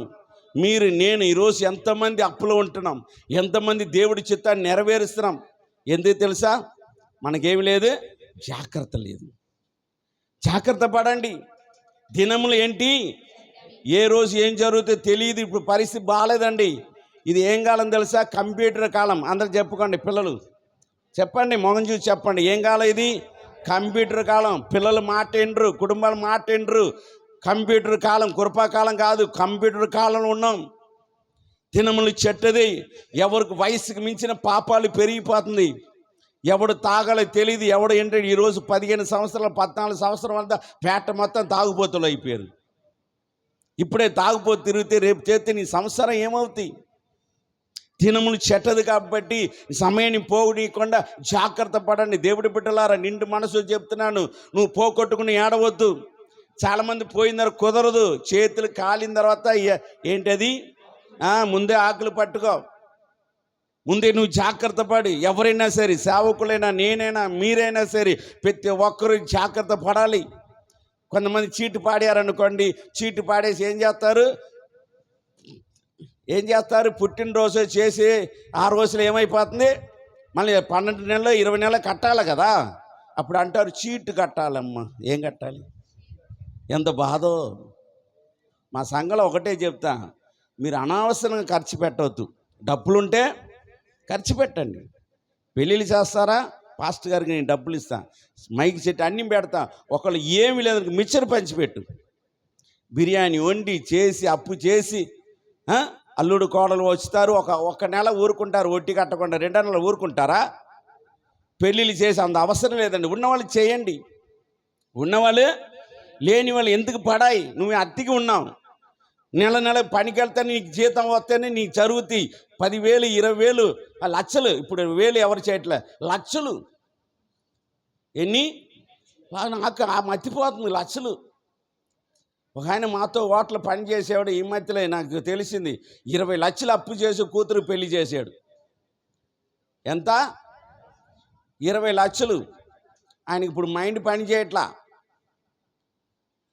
మీరు, నేను ఈరోజు ఎంతమంది అప్పులో ఉంటున్నాం, ఎంతమంది దేవుడి చిత్తాన్ని నెరవేరుస్తున్నాం. ఎందుకు తెలుసా? మనకేమి లేదు, జాగ్రత్త లేదు. జాగ్రత్త పడండి. దినములు ఏంటి, ఏ రోజు ఏం జరుగుతుందో తెలియదు. ఇప్పుడు పరిస్థితి బాగాలేదండి. ఇది ఏం కాలం తెలుసా? కంప్యూటర్ కాలం. అందరు చెప్పుకోండి, పిల్లలు చెప్పండి, మొగం చూసి చెప్పండి, ఏం కాలం ఇది? కంప్యూటర్ కాలం. పిల్లలు మాట వినరు, కుటుంబాలు మాట వినరు. కంప్యూటర్ కాలం, కృపాకాలం కాదు, కంప్యూటర్ కాలంలో ఉన్నాం. దినములు చెడ్డది, ఎవరికి వయసుకు మించిన పాపాలు పెరిగిపోతుంది. ఎవడు తాగాలో తెలియదు, ఎవడు ఏంటంటే ఈరోజు 15 సంవత్సరాలు 14 సంవత్సరాల అంతా పేట మొత్తం తాగుబోతులు అయిపోయారు. ఇప్పుడే తాగుపోతు తిరిగితే రేపు చేస్తే నీ సంసారం ఏమవుతాయి? దినములు చెడ్డది కాబట్టి సమయాన్ని పోనీయకుండా జాగ్రత్త పడండి. దేవుడి బిడ్డలారా, నిండు మనసు చెప్తున్నాను, నువ్వు పోగొట్టుకుని ఏడవద్దు. చాలామంది పోయినారు, కుదరదు. చేతులు కాలిన తర్వాత ఏంటది? ముందే ఆకులు పట్టుకో, ముందే నువ్వు జాగ్రత్త పడి. ఎవరైనా సరే, సేవకులైనా, నేనైనా, మీరైనా సరే, ప్రతి ఒక్కరు జాగ్రత్త పడాలి. కొంతమంది చీటు పాడారనుకోండి, చీటు పాడేసి ఏం చేస్తారు? పుట్టినరోజు చేసి 6 రోజులు ఏమైపోతుంది? మళ్ళీ 12 నెలలు 20 నెలలు కట్టాలి కదా. అప్పుడు అంటారు చీటు కట్టాలమ్మా. ఏం కట్టాలి? ఎంత బాధో. మా సంఘంలో ఒకటే చెప్తా, మీరు అనవసరంగా ఖర్చు పెట్టవద్దు. డబ్బులుంటే ఖర్చు పెట్టండి. పెళ్ళిళ్ళు చేస్తారా? పాస్టర్ గారికి నేను డబ్బులు ఇస్తాను, మైక్ సెట్ అన్నీ పెడతా. ఒకళ్ళు ఏమి లేదు, మిక్చర్ పంచిపెట్టు. బిర్యానీ వండి చేసి అప్పు చేసి అల్లుడు కోడలు వస్తారు, ఒక నెల ఊరుకుంటారు, ఒట్టి కట్టకుండా 2 నెలలు ఊరుకుంటారా? పెళ్ళిళ్ళు చేసి అంత అవసరం లేదండి. ఉన్నవాళ్ళు చేయండి, ఉన్నవాళ్ళు లేని వాళ్ళు ఎందుకు పడాయి? నువ్వు అత్తికి ఉన్నావు, నెల నెల పనికి వెళ్తే నీకు జీతం వస్తేనే నీకు జరుగుతాయి 10,000 20,000 లక్షలు. ఇప్పుడు వేలు ఎవరు చేయట్లే, లక్షలు. ఎన్ని నాకు మర్చిపోతుంది లక్షలు. ఒక ఆయన మాతో హోటల్ పని చేసేవాడు, ఈ మధ్యలో నాకు తెలిసింది 20 లక్షలు అప్పు చేసి కూతురు పెళ్లి చేశాడు. ఎంత? 20 లక్షలు. ఆయనకి ఇప్పుడు మైండ్ పని చేయట్లా.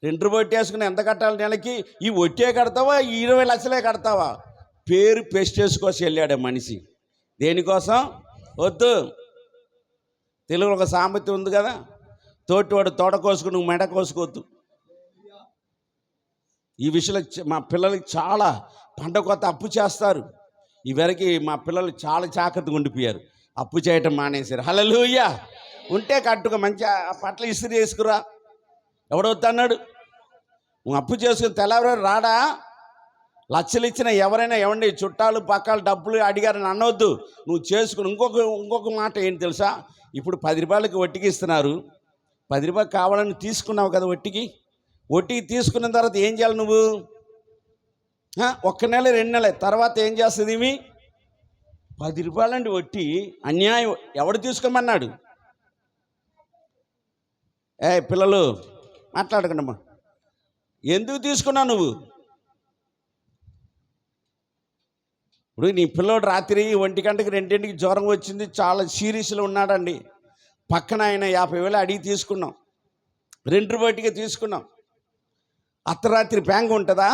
రెంట్రు కొట్టేసుకుని ఎంత కట్టాలి నెలకి? ఈ ఒట్టే కడతావా, ఈ 20 లక్షలే కడతావా? పేరు పెస్టేజ్ కోసం వెళ్ళాడు మనిషి. దేనికోసం? వద్దు. తెలుగులో ఒక సామెత ఉంది కదా, తోటివాడు తోట కోసుకుని నువ్వు మెడ కోసుకోవద్దు. ఈ విషయంలో మా పిల్లలకి చాలా పంట కొత్త అప్పు చేస్తారు. ఇవరికి మా పిల్లలు చాలా జాగ్రత్తగా ఉండిపోయారు, అప్పు చేయటం మానేశారు. హల్లెలూయా. ఉంటే కట్టుగా మంచి పట్ల ఇస్త్రీ చేసుకురా. ఎవడవుతున్నాడు? నువ్వు అప్పు చేసుకుని తెల్లవారు రాడా? లక్షలు ఇచ్చిన ఎవరైనా ఏమండి చుట్టాలు పక్కలు డబ్బులు అడిగారని అనవద్దు. నువ్వు చేసుకుని ఇంకొక మాట ఏంటి తెలుసా? ఇప్పుడు 10 రూపాయలకి వడ్డీకి ఇస్తున్నారు. 10 రూపాయలు కావాలని తీసుకున్నావు కదా వడ్డీకి తీసుకున్న తర్వాత ఏం చేయాలి నువ్వు? 1 నెల 2 నెలల తర్వాత ఏం చేస్తుంది? ఇవి 10 రూపాయలండి వడ్డీ. అన్యాయం. ఎవడు తీసుకోమన్నాడు? పిల్లలు మాట్లాడకండమ్మా. ఎందుకు తీసుకున్నావు నువ్వు? ఇప్పుడు నీ పిల్లోడు రాత్రి 1 గంటకి 2 గంటకి జ్వరం వచ్చింది, చాలా సీరియస్లో ఉన్నాడండి. పక్కన ఆయన 50,000 అడిగి తీసుకున్నాం, 2 రూపాయలకి తీసుకున్నాం. అర్ధరాత్రి బ్యాంక్ ఉంటుందా?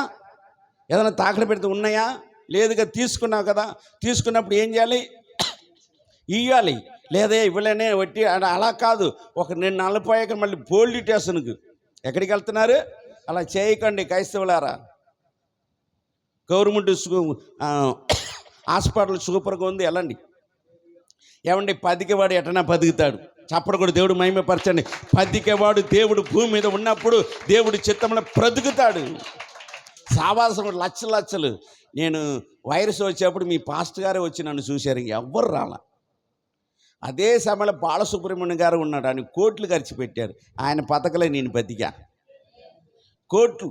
ఏదైనా తాకడ పెడితే ఉన్నాయా? లేదుగా. తీసుకున్నావు కదా, తీసుకున్నప్పుడు ఏం చేయాలి? ఇవ్వాలి. లేదా ఇవ్వలేనే వట్టి అలా కాదు. ఒక 2 నెలలు పోయాక మళ్ళీ పోలీస్ స్టేషన్కి ఎక్కడికి వెళ్తున్నారు? అలా చేయకండి క్రైస్తవులారా. గవర్నమెంట్ హాస్పిటల్ సూపర్గా ఉంది, వెళ్ళండి. ఏమండి 10కి వాడు ఎటనా బతుకుతాడు. చప్పుడు కూడా దేవుడు మహిమపరచండి. 10కి వాడు దేవుడు భూమి మీద ఉన్నప్పుడు దేవుడి చిత్తంలో బ్రతుకుతాడు. సావాసం లక్షలు. నేను వైరస్ వచ్చేప్పుడు మీ పాస్టర్ గారే వచ్చి నన్ను చూశారు, ఎవ్వరు రాలా. అదే సమయంలో బాలసుబ్రహ్మణ్యం గారు ఉన్నాడు, ఆయన కోట్లు ఖర్చు పెట్టారు. ఆయన పథకలే నేను బతికా. కోట్లు.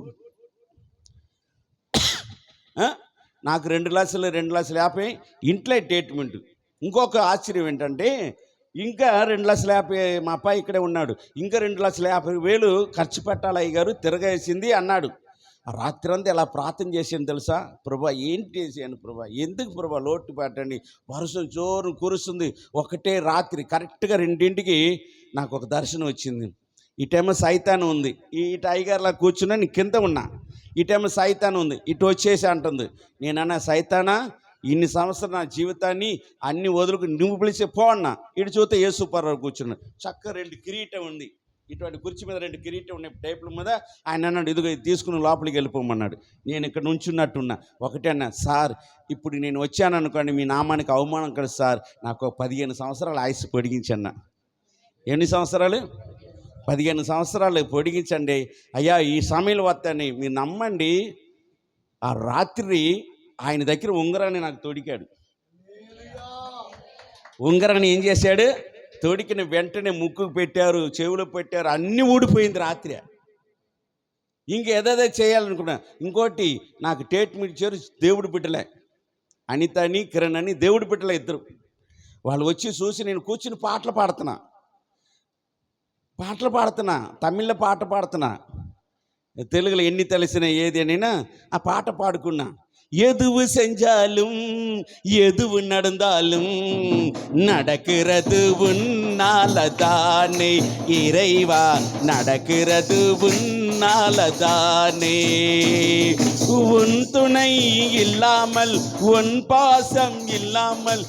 నాకు 2,50,000 ఇంట్లో ట్రీట్మెంట్. ఇంకొక ఆశ్చర్యం ఏంటంటే ఇంకా 2,50,000 మా అబ్బాయి ఇక్కడే ఉన్నాడు, ఇంకా 2,50,000 ఖర్చు పెట్టాలి అయ్యగారు, తిరగేసింది అన్నాడు. రాత్రంతా ఇలా ప్రార్థన చేసాను తెలుసా? ప్రభా ఏంటి చేసాను ప్రభా, ఎందుకు ప్రభా లోటు పెట్టండి, వర్షం జోరు కురుస్తుంది. ఒకటే రాత్రి కరెక్ట్గా 2ంటికి నాకు ఒక దర్శనం వచ్చింది. ఈ టైం సైతాను ఉంది, ఇటు అయ్యగారులా కూర్చున్నా, నీ కింద ఉన్నా. ఈ టైం సైతాను ఉంది, ఇటు వచ్చేసి అంటుంది. నేనన్నా సైతానా, ఇన్ని సంవత్సరాలు నా జీవితాన్ని అన్ని వదులుకు నువ్వు పిలిచే పో అన్నా. ఇటు చూస్తే యేసుప్రభు కూర్చున్నాడు. చక్క 2 కిరీటం ఉంది, ఇటువంటి కుర్చీ మీద 2 కిరీటం ఉన్నాయి టైపుల మీద. ఆయన అన్నాడు, ఇదిగో తీసుకుని లోపలికి వెళ్ళిపోమన్నాడు. నేను ఇక్కడ నుంచున్నట్టున్నా. ఒకటే అన్నా, సార్ ఇప్పుడు నేను వచ్చాను అనుకోండి మీ నామానికి అవమానం కదా సార్, నాకు 15 సంవత్సరాలు ఆయుస్సు పొడిగించన్నా. ఎన్ని సంవత్సరాలు? 15 సంవత్సరాలు పొడిగించండి అయ్యా, ఈ సమయంలో వస్తాను. మీరు నమ్మండి, ఆ రాత్రి ఆయన దగ్గర ఉంగరాన్ని నాకు తొడికాడు. ఉంగరాన్ని ఏం చేశాడు? తొడికిన వెంటనే ముక్కుకు పెట్టారు, చెవులు పెట్టారు, అన్నీ ఊడిపోయింది రాత్రి. ఇంకేదో చేయాలనుకున్నా. ఇంకోటి నాకు ట్రీట్మెంట్ ఇచ్చారు దేవుడి బిడ్డలే, అనిత అని కిరణ్ అని, దేవుడి బిడ్డలే ఇద్దరు. వాళ్ళు వచ్చి చూసి నేను కూర్చుని పాటలు పాడుతున్నా, తమిళ్లో పాట పాడుతున్నా, తెలుగులో ఎన్ని తెలిసిన ఏది అనినా ఆ పాట పాడుకున్నా. எதுவு செஞ்சாலும் எதுவு நடந்தாலும் நடக்கிறது உன்னாலதானே இறைவா, நடக்கிறது உன்னாலதானே. உன் துணை இல்லாமல் உன் பாசம் இல்லாமல்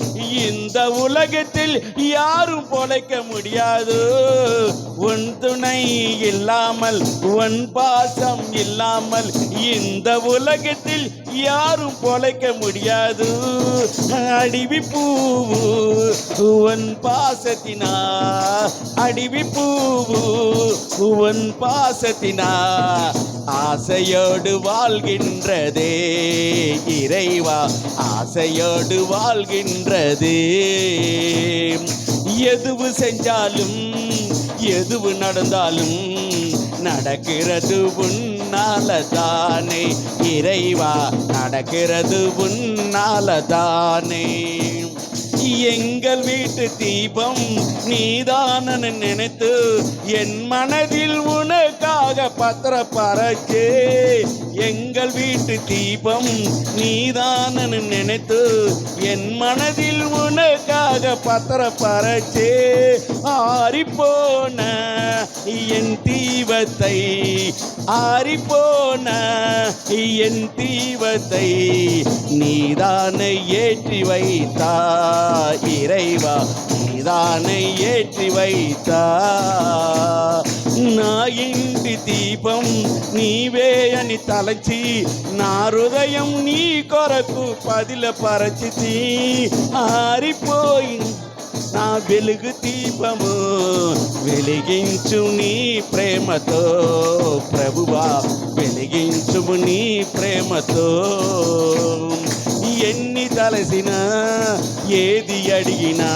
இந்த உலகத்தில் யாரும் பொழைக்க முடியாது. உன் துணை இல்லாமல் உன் பாசம் இல்லாமல் இந்த உலகத்தில் யாரும் பொழைக்க முடியாது. அடிவி பூவு உன் பாசத்தினா, அடிவி பூவு உன் பாசத்தினா, ஆசையோடு வாழ்கின்றதே இறைவா, ஆசையோடு வாழ்கின்றதே. எதுவு செஞ்சாலும் எதுவு நடந்தாலும் நடக்கிறது உன்னாலதானே இறைவா, நடக்கிறது உன்னாலதானே. எங்கள் வீட்டு தீபம் நீதானு நினைத்து என் மனதில் உனக்காக பத்திரப்பறச்சே. எங்கள் வீட்டு தீபம் நீதானு நினைத்து என் மனதில் உனக்காக பத்திரப்பறச்சே. ஆறிப்போன என் தீபத்தை, ஆறிப்போன என் தீபத்தை நீதானை ஏற்றி வைத்தா இறைவா, நீதானை ஏற்றி வைத்தா. నా ఇంటి దీపం నీవే అని తలచి నా హృదయం నీ కొరకు పదిలపరచితి. ఆరిపోయి నా వెలుగు దీపము వెలిగించు నీ ప్రేమతో ప్రభువా, వెలిగించు నీ ప్రేమతో. ఎన్ని తలసినా ఏది అడిగినా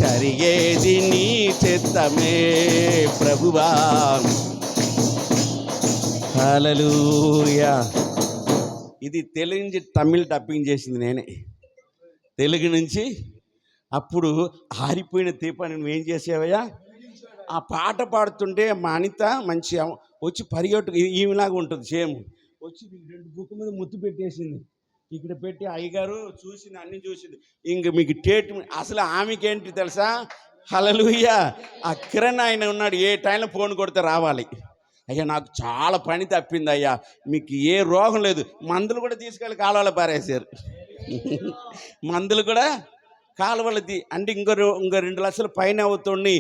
జరిగేది నీ చిత్తమే ప్రభువా. హల్లెలూయా. ఇది తెలుగు నుంచి తమిళ్ డబ్బింగ్ చేసింది నేనే, తెలుగు నుంచి. అప్పుడు ఆరిపోయిన దీపాన్ని నువ్వేం చేసావయ్యా? ఆ పాట పాడుతుంటే మా అనిత మంచి వచ్చి పరిగెట్టు, ఈమెలాగా ఉంటుంది సేమ్, వచ్చి 2 బుక్ మీద ముద్దు పెట్టేసింది. ఇక్కడ పెట్టి అయ్యగారు చూసింది, అన్నీ చూసింది. ఇంక మీకు అసలు ఆమెకేంటి తెలుసా? హల్లెలూయా. ఆ కిరణ్ ఆయన ఉన్నాడు, ఏ టైంలో ఫోన్ కొడితే రావాలి. అయ్యా నాకు చాలా పని తప్పింది అయ్యా, మీకు ఏ రోగం లేదు. మందులు కూడా తీసుకెళ్ళి కాలువలో పారేశారు. మందులు కూడా కాలువలది అంటే ఇంకో 2 లక్షల పైన అవుతుంది.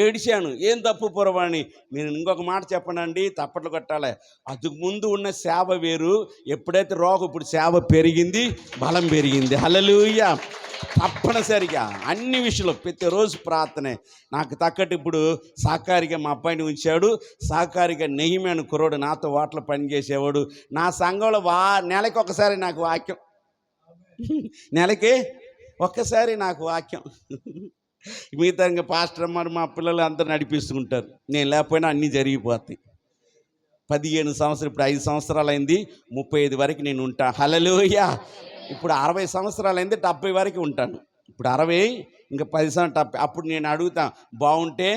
ఏడిశాను, ఏం తప్పు పొరవాణి. మీరు ఇంకొక మాట చెప్పనండి, తప్పట్లు కొట్టాలి. అందుకు ముందు ఉన్న సేవ వేరు, ఎప్పుడైతే రోగం, ఇప్పుడు సేవ పెరిగింది, బలం పెరిగింది. హల్లెలూయా. తప్పనిసరిగా అన్ని విషయంలో ప్రతిరోజు ప్రార్థనే. నాకు తగ్గట్టు ఇప్పుడు సహకారిగా మా అబ్బాయిని ఉంచాడు. సహకారిగా నెయ్యమేను కుర్రోడు నాతో వాటిలో పనిచేసేవాడు. నా సంఘంలో నెలకి ఒకసారి నాకు వాక్యం, నెలకి ఒక్కసారి నాకు వాక్యం. మిగతా ఇంకా పాస్టర్ అమ్మారు మా పిల్లలు అందరూ నడిపిస్తుంటారు. నేను లేకపోయినా అన్నీ జరిగిపోతాయి. 15 సంవత్సరాలు, ఇప్పుడు 5 సంవత్సరాలు అయింది, 35 వరకు నేను ఉంటాను. హల్లెలూయా. ఇప్పుడు 60 సంవత్సరాలు అయింది, 70 వరకు ఉంటాను. ఇప్పుడు 60, ఇంకా 10 సంవత్సరాలు 70. అప్పుడు నేను అడుగుతాను, బాగుంటే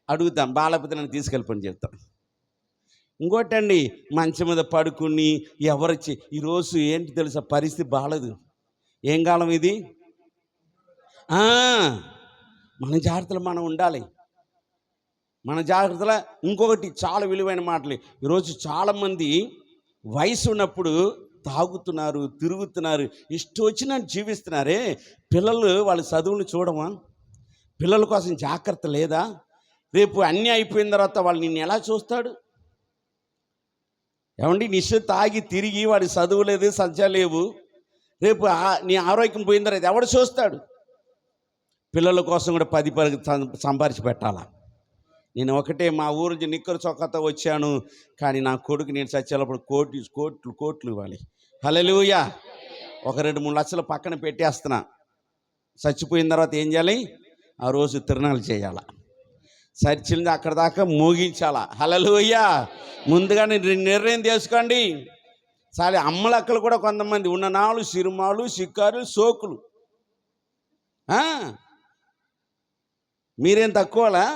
అడుగుతాను, బాగాలేకపోతే నన్ను తీసుకెళ్ళిపోని చెప్తాను. ఇంకోటండి, మంచం మీద పడుకుని ఎవరొచ్చి ఈరోజు ఏంటి తెలుసా, పరిస్థితి బాగలేదు. ఏం కాలం ఇది? మన జాగ్రత్తలు మనం ఉండాలి. మన జాగ్రత్తలో ఇంకొకటి చాలా విలువైన మాటలు. ఈరోజు చాలామంది వయసు ఉన్నప్పుడు తాగుతున్నారు, తిరుగుతున్నారు, ఇష్టం వచ్చినట్టు జీవిస్తున్నారే. పిల్లలు వాళ్ళ చదువులు చూడమా? పిల్లల కోసం జాగ్రత్త లేదా? రేపు అన్నీ అయిపోయిన తర్వాత వాళ్ళు నిన్ను ఎలా చూస్తాడు? ఏమండి, నిశ్చయ తాగి తిరిగి వాడి చదువు లేదు, సంచా లేవు, రేపు నీ ఆరోగ్యం పోయిన తర్వాత ఎవడు చూస్తాడు? పిల్లల కోసం కూడా 10 సంపాదించి పెట్టాలా? నేను ఒకటే మా ఊరు నుంచి నిక్కరు చొక్కతో వచ్చాను, కానీ నా కొడుకు నేను చచ్చేటప్పుడు కోట్లు ఇవ్వాలి. హల్లెలూయా. 2-3 లక్షలు పక్కన పెట్టేస్తున్నా. చచ్చిపోయిన తర్వాత ఏం చేయాలి? ఆ రోజు తిరునాళ్ళు చేయాల, చర్చిల్ని అక్కడ దాకా మోగించాలా. హల్లెలూయా. ముందుగా నిర్ణయం చేసుకోండి. చాలా అమ్మలక్కలు కూడా కొంతమంది ఉన్న నాలు, సిరుమాలు, సిక్కారు, సోకులు. మీరేం తక్కువలా?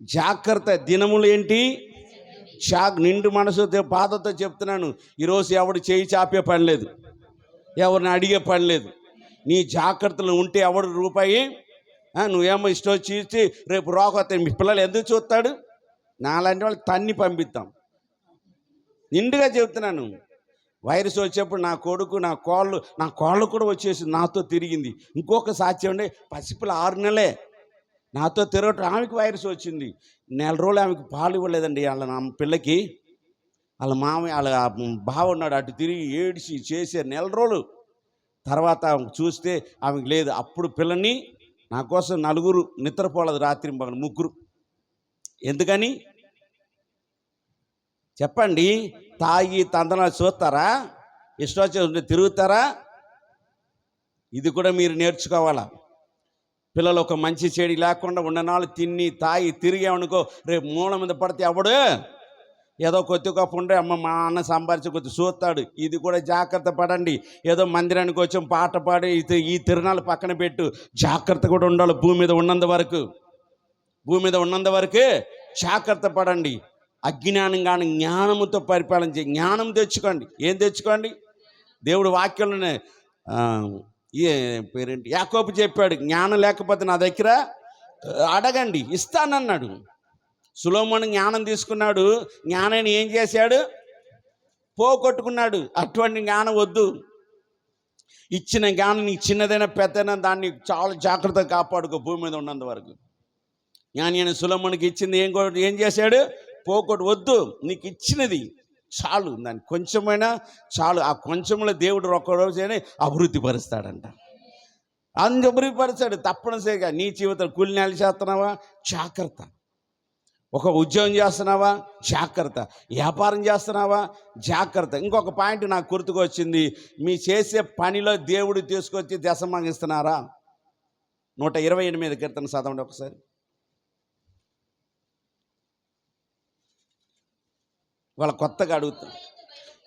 జాగ్రత్త. దినములు ఏంటి? నిండు మనసు బాధతో చెప్తున్నాను. ఈరోజు ఎవడు చేయి చాపే పని లేదు, ఎవరిని అడిగే పని లేదు. నీ జాగ్రత్తలు ఉంటే ఎవడు రూపాయి నువ్వేమో ఇష్టం వచ్చి రేపు రోగొస్తాయి. మీ పిల్లలు ఎందుకు చూస్తాడు? నాలాంటి వాళ్ళకి తన్ని పంపిస్తాం. నిండుగా చెప్తున్నాను. వైరస్ వచ్చేప్పుడు నా కొడుకు నా కోళ్ళు కూడా వచ్చేసి నాతో తిరిగింది. ఇంకొక సాధ్యం ఉండే, పసిపిల్ల 6 నెలలే నాతో తిరగటం. ఆమెకి వైరస్ వచ్చింది. 4 రోజులు ఆమెకు పాలు ఇవ్వలేదండి. వాళ్ళ నా పిల్లకి వాళ్ళ మామయ్య వాళ్ళ బావ ఉన్నాడు, అటు తిరిగి ఏడిచి చేశారు 4 రోజులు. తర్వాత చూస్తే ఆమెకు లేదు. అప్పుడు పిల్లని నా కోసం 4 నిద్రపోలేదు, రాత్రి 3. ఎందుకని చెప్పండి? తాగి తందనాలు చూస్తారా? ఇష్టం తిరుగుతారా? ఇది కూడా మీరు నేర్చుకోవాలా. పిల్లలు ఒక మంచి చెడి లేకుండా ఉన్ననాళ్ళు తిని తాగి తిరిగామనుకో, రేపు మూల మీద పడితే ఎవడు ఏదో కొద్ది గొప్ప ఉండే అమ్మ మా అన్న సంపాదించి కొద్ది చూస్తాడు. ఇది కూడా జాగ్రత్త పడండి. ఏదో మందిరానికి వచ్చాం పాట పాడి ఈ తిరునాళ్ళు పక్కన పెట్టు. జాగ్రత్త కూడా ఉండాలి. భూమి మీద ఉన్నంత వరకే జాగ్రత్త పడండి. అజ్ఞానం కానీ జ్ఞానముతో పరిపాలన చేయి. జ్ఞానం తెచ్చుకోండి. ఏం తెచ్చుకోండి? దేవుడు వాక్యంలోనే పేరేంటి యాకోబు చెప్పాడు, జ్ఞానం లేకపోతే నా దగ్గర అడగండి ఇస్తానన్నాడు. సొలొమోను జ్ఞానం తీసుకున్నాడు. జ్ఞానాన్ని ఏం చేశాడు? పోగొట్టుకున్నాడు. అటువంటి జ్ఞానం వద్దు. ఇచ్చిన జ్ఞానం నీకు చిన్నదైనా పెద్దదైనా దాన్ని చాలా జాగ్రత్తగా కాపాడుకో భూమి మీద ఉన్నంత వరకు. జ్ఞాని అయిన సొలొమోనుకి ఇచ్చింది ఏం చేశాడు? పోగొట్టు. వద్దు, నీకు ఇచ్చినది చాలు, దాన్ని కొంచెమైనా చాలు. ఆ కొంచెంలో దేవుడు ఒక రోజైనా అభివృద్ధి పరుస్తాడంట. అభివృద్ధి పరుస్తాడు తప్పనిసరిగా. నీ జీవితం కూలినాలు చేస్తున్నావా? జాగ్రత్త. ఒక ఉద్యోగం చేస్తున్నావా? జాగ్రత్త. వ్యాపారం చేస్తున్నావా? జాగ్రత్త. ఇంకొక పాయింట్ నాకు గుర్తుకొచ్చింది. మీ చేసే పనిలో దేవుడు తీసుకొచ్చి దశమం ఇస్తున్నారా? 128 కీర్తన చదవండి ఒకసారి. వాళ్ళ కొత్తగా అడుగుతారు.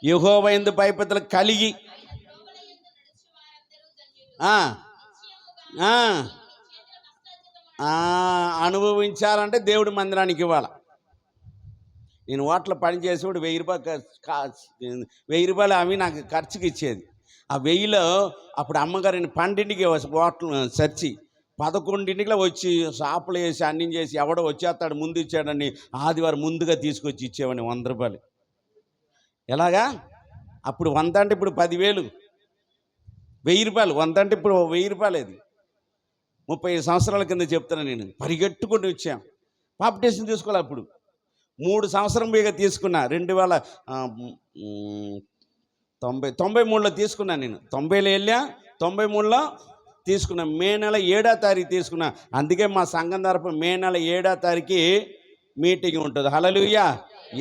యెహోవా యందు భయభక్తులు కలిగి అనుభవించాలంటే దేవుడి మందిరానికి ఇవ్వాలి. నేను హోటల్లో పని చేసేవాడు 1000 రూపాయలు అవి నాకు ఖర్చుకి ఇచ్చేది. ఆ 1000లో అప్పుడు అమ్మగారిని 12కి హోటల్ చర్చి 11ంటికి వచ్చి షాపులు వేసి అన్నీ చేసి ఎవడో వచ్చేస్తాడు ముందు ఇచ్చాడని ఆదివారం ముందుగా తీసుకొచ్చి ఇచ్చేవాడిని 100 రూపాయలు. ఎలాగా? అప్పుడు 100 అంటే ఇప్పుడు 10,000. 1000 రూపాయలు 100 అంటే ఇప్పుడు 1000 రూపాయలు. అది 35 సంవత్సరాల కింద చెప్తున్నాను. నేను పరిగెట్టుకుంటూ వచ్చాను. పాపిటేషన్ తీసుకోవాలి. అప్పుడు 3 సంవత్సరం బేగా తీసుకున్నా. 1993లో తీసుకున్నాను. నేను 90లో వెళ్ళా, 93లో తీసుకున్నా. మే నెల 7వ తారీఖు తీసుకున్నా. అందుకే మా సంఘం తరపున మే నెల 7వ తారీఖు మీటింగ్ ఉంటుంది. హల్లెలూయా.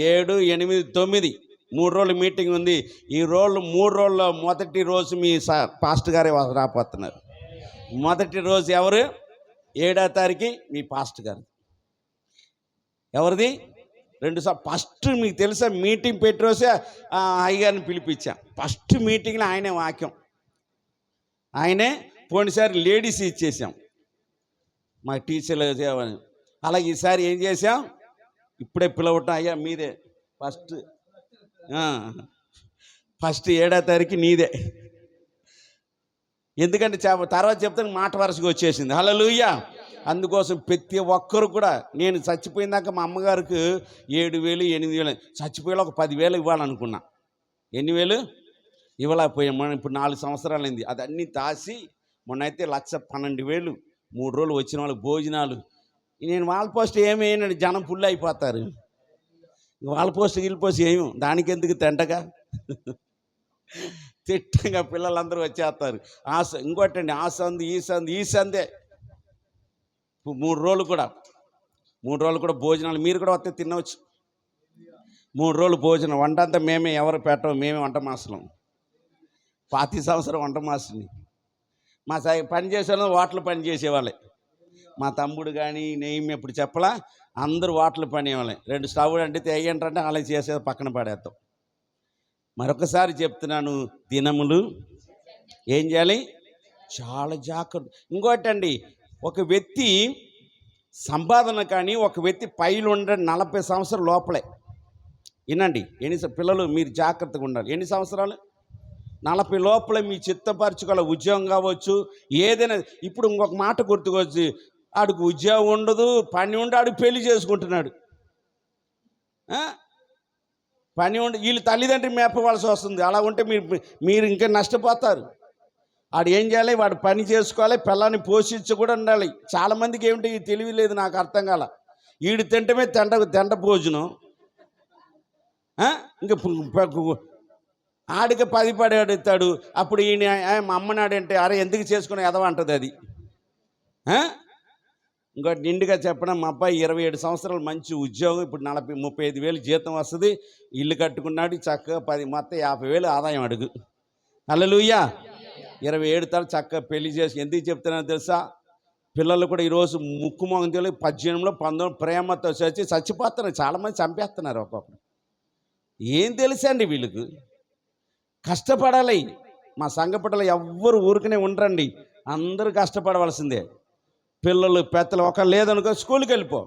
7, 8, 9 3 రోజులు మీటింగ్ ఉంది. ఈ 3 రోజుల్లో మొదటి రోజు మీ పాస్టర్ గారే రాపోతున్నారు. మొదటి రోజు ఎవరు? 7వ తారీఖు మీ పాస్టర్ గారు. ఎవరిది? 2 ఫస్ట్ మీకు తెలుసా మీటింగ్ పెట్టి రోజే అయ్యగారిని పిలిపించా. ఫస్ట్ మీటింగ్లో ఆయనే వాక్యం, ఆయనే. పోయినసారి లేడీస్ ఇచ్చేసాం మా టీచర్లు. అలాగే ఈసారి ఏం చేసాం? ఇప్పుడే పిలవటం, అయ్యా మీదే ఫస్ట్ 7వ తారీఖు నీదే. ఎందుకంటే తర్వాత చెప్తాను మాట వరుసగా వచ్చేసింది. హల్లెలూయా. అందుకోసం ప్రతి ఒక్కరు కూడా నేను చచ్చిపోయిందాక మా అమ్మగారికి 7,000, 8,000 చచ్చిపోయేలా ఒక 10,000 ఇవ్వాలనుకున్నా. ఎన్ని వేలు ఇవ్వలేకపోయాం. మనం ఇప్పుడు 4 సంవత్సరాలైంది. అదన్నీ దాసి మొన్నైతే 1,12,000 3 రోజులు వచ్చిన వాళ్ళకి భోజనాలు. నేను వాళ్ళ పోస్ట్ ఏమేనండి, జనం ఫుల్ అయిపోతారు. వాళ్ళ పోస్ట్ వీళ్ళ పోస్ట్ ఏమి, దానికి ఎందుకు తింటగా తిట్టంగా పిల్లలందరూ వచ్చేస్తారు. ఇంకోటండి ఆ సందు ఈ సందే 3 రోజులు కూడా భోజనాలు. మీరు కూడా వస్తే తినవచ్చు. 3 రోజులు భోజనం. వంట అంతా మేమే, ఎవరు పెట్టం, మేమే వంట మాసలం. 25 సంవత్సరం వంట మాస్టర్ని. మా పని చేసేవాళ్ళు హోటల్ పని చేసేవాళ్ళే. మా తమ్ముడు కానీ నేను ఎప్పుడు చెప్పలా, అందరూ హోటల్ పని వాళ్ళే. 2 స్టవ్ అంటే తెయ్యంటే అలా చేసేది పక్కన పడేస్తాం. మరొకసారి చెప్తున్నాను, దినములు ఏం చేయాలి? చాలా జాగ్రత్త. ఇంకోటండి, ఒక వ్యక్తి సంపాదన కానీ ఒక వ్యక్తి పైలు ఉండే 40 సంవత్సరాల లోపలే. వినండి, పిల్లలు మీరు జాగ్రత్తగా ఉండాలి. ఎన్ని సంవత్సరాలు? 40 లోపల మీ చిత్తపరచుకోవాలి. ఉద్యోగం కావచ్చు, ఏదైనా. ఇప్పుడు ఇంకొక మాట గుర్తుకొచ్చి, ఆడికి ఉద్యోగం ఉండదు, పని ఉండి ఆడు పెళ్లి చేసుకుంటున్నాడు. పని ఉండి వీళ్ళు తల్లిదండ్రులు మేపవలసి వస్తుంది. అలా ఉంటే మీరు ఇంకా నష్టపోతారు. ఆడు ఏం చేయాలి? వాడు పని చేసుకోవాలి, పిల్లాన్ని పోషించి కూడా ఉండాలి. చాలామందికి ఏమిటి ఈ తెలివి లేదు, నాకు అర్థం కాల. వీడు తింటమే దండ భోజనం. ఇంకా ఆడికి 10 పడి అడుగుతాడు. అప్పుడు ఈయన మా అమ్మనాడంటే అరే ఎందుకు చేసుకుని ఎదవంటది అది. ఇంకోటి నిండుగా చెప్పడం, మా అబ్బాయి 27 సంవత్సరాలు మంచి ఉద్యోగం, ఇప్పుడు 35,000 జీతం వస్తుంది, ఇల్లు కట్టుకున్నాడు చక్కగా. మొత్తం 50,000 ఆదాయం అడుగు. హల్లెలూయా. 27 తల చక్కగా పెళ్లి చేసి. ఎందుకు చెప్తున్నాను తెలుసా? పిల్లలు కూడా ఈరోజు ముక్కు మొగం తెలియదు 18లో 19 ప్రేమతో చచ్చిపోతున్నారు, చాలామంది చంపేస్తున్నారు ఒక్కొక్కరు. ఏం తెలుసండి వీళ్ళకు? కష్టపడాలి. మా సంఘ పిల్లలు ఎవ్వరు ఊరికనే ఉండరండి, అందరూ కష్టపడవలసిందే. పిల్లలు పెద్దలు ఒక లేదనుకో స్కూల్కి వెళ్ళిపో.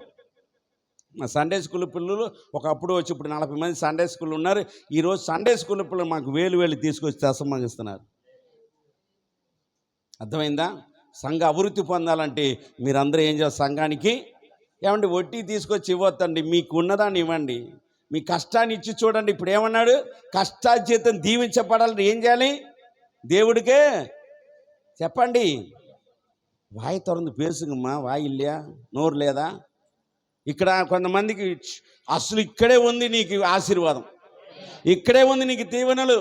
మా సండే స్కూల్ పిల్లలు ఒకప్పుడు వచ్చి ఇప్పుడు 40 మంది సండే స్కూల్ ఉన్నారు. ఈరోజు సండే స్కూల్ పిల్లలు మాకు వేలు తీసుకొచ్చి అసమంగిస్తున్నారు. అర్థమైందా? సంఘ అభివృద్ధి పొందాలంటే మీరందరూ ఏం చేస్తారు? సంఘానికి ఏమండి వడ్డీ తీసుకొచ్చి ఇవ్వద్దండి, మీకు ఉన్నదాన్ని ఇవ్వండి, మీ కష్టాన్ని ఇచ్చి చూడండి. ఇప్పుడు ఏమన్నాడు? కష్టాజీతం దీవించబడాలని ఏం చేయాలి? దేవుడికే చెప్పండి. వాయి తొరంది పేసుగమ్మా, వాయి ఇల్లా, నోరు లేదా? ఇక్కడ కొంతమందికి అసలు ఇక్కడే ఉంది నీకు ఆశీర్వాదం, ఇక్కడే ఉంది నీకు దీవెనలు,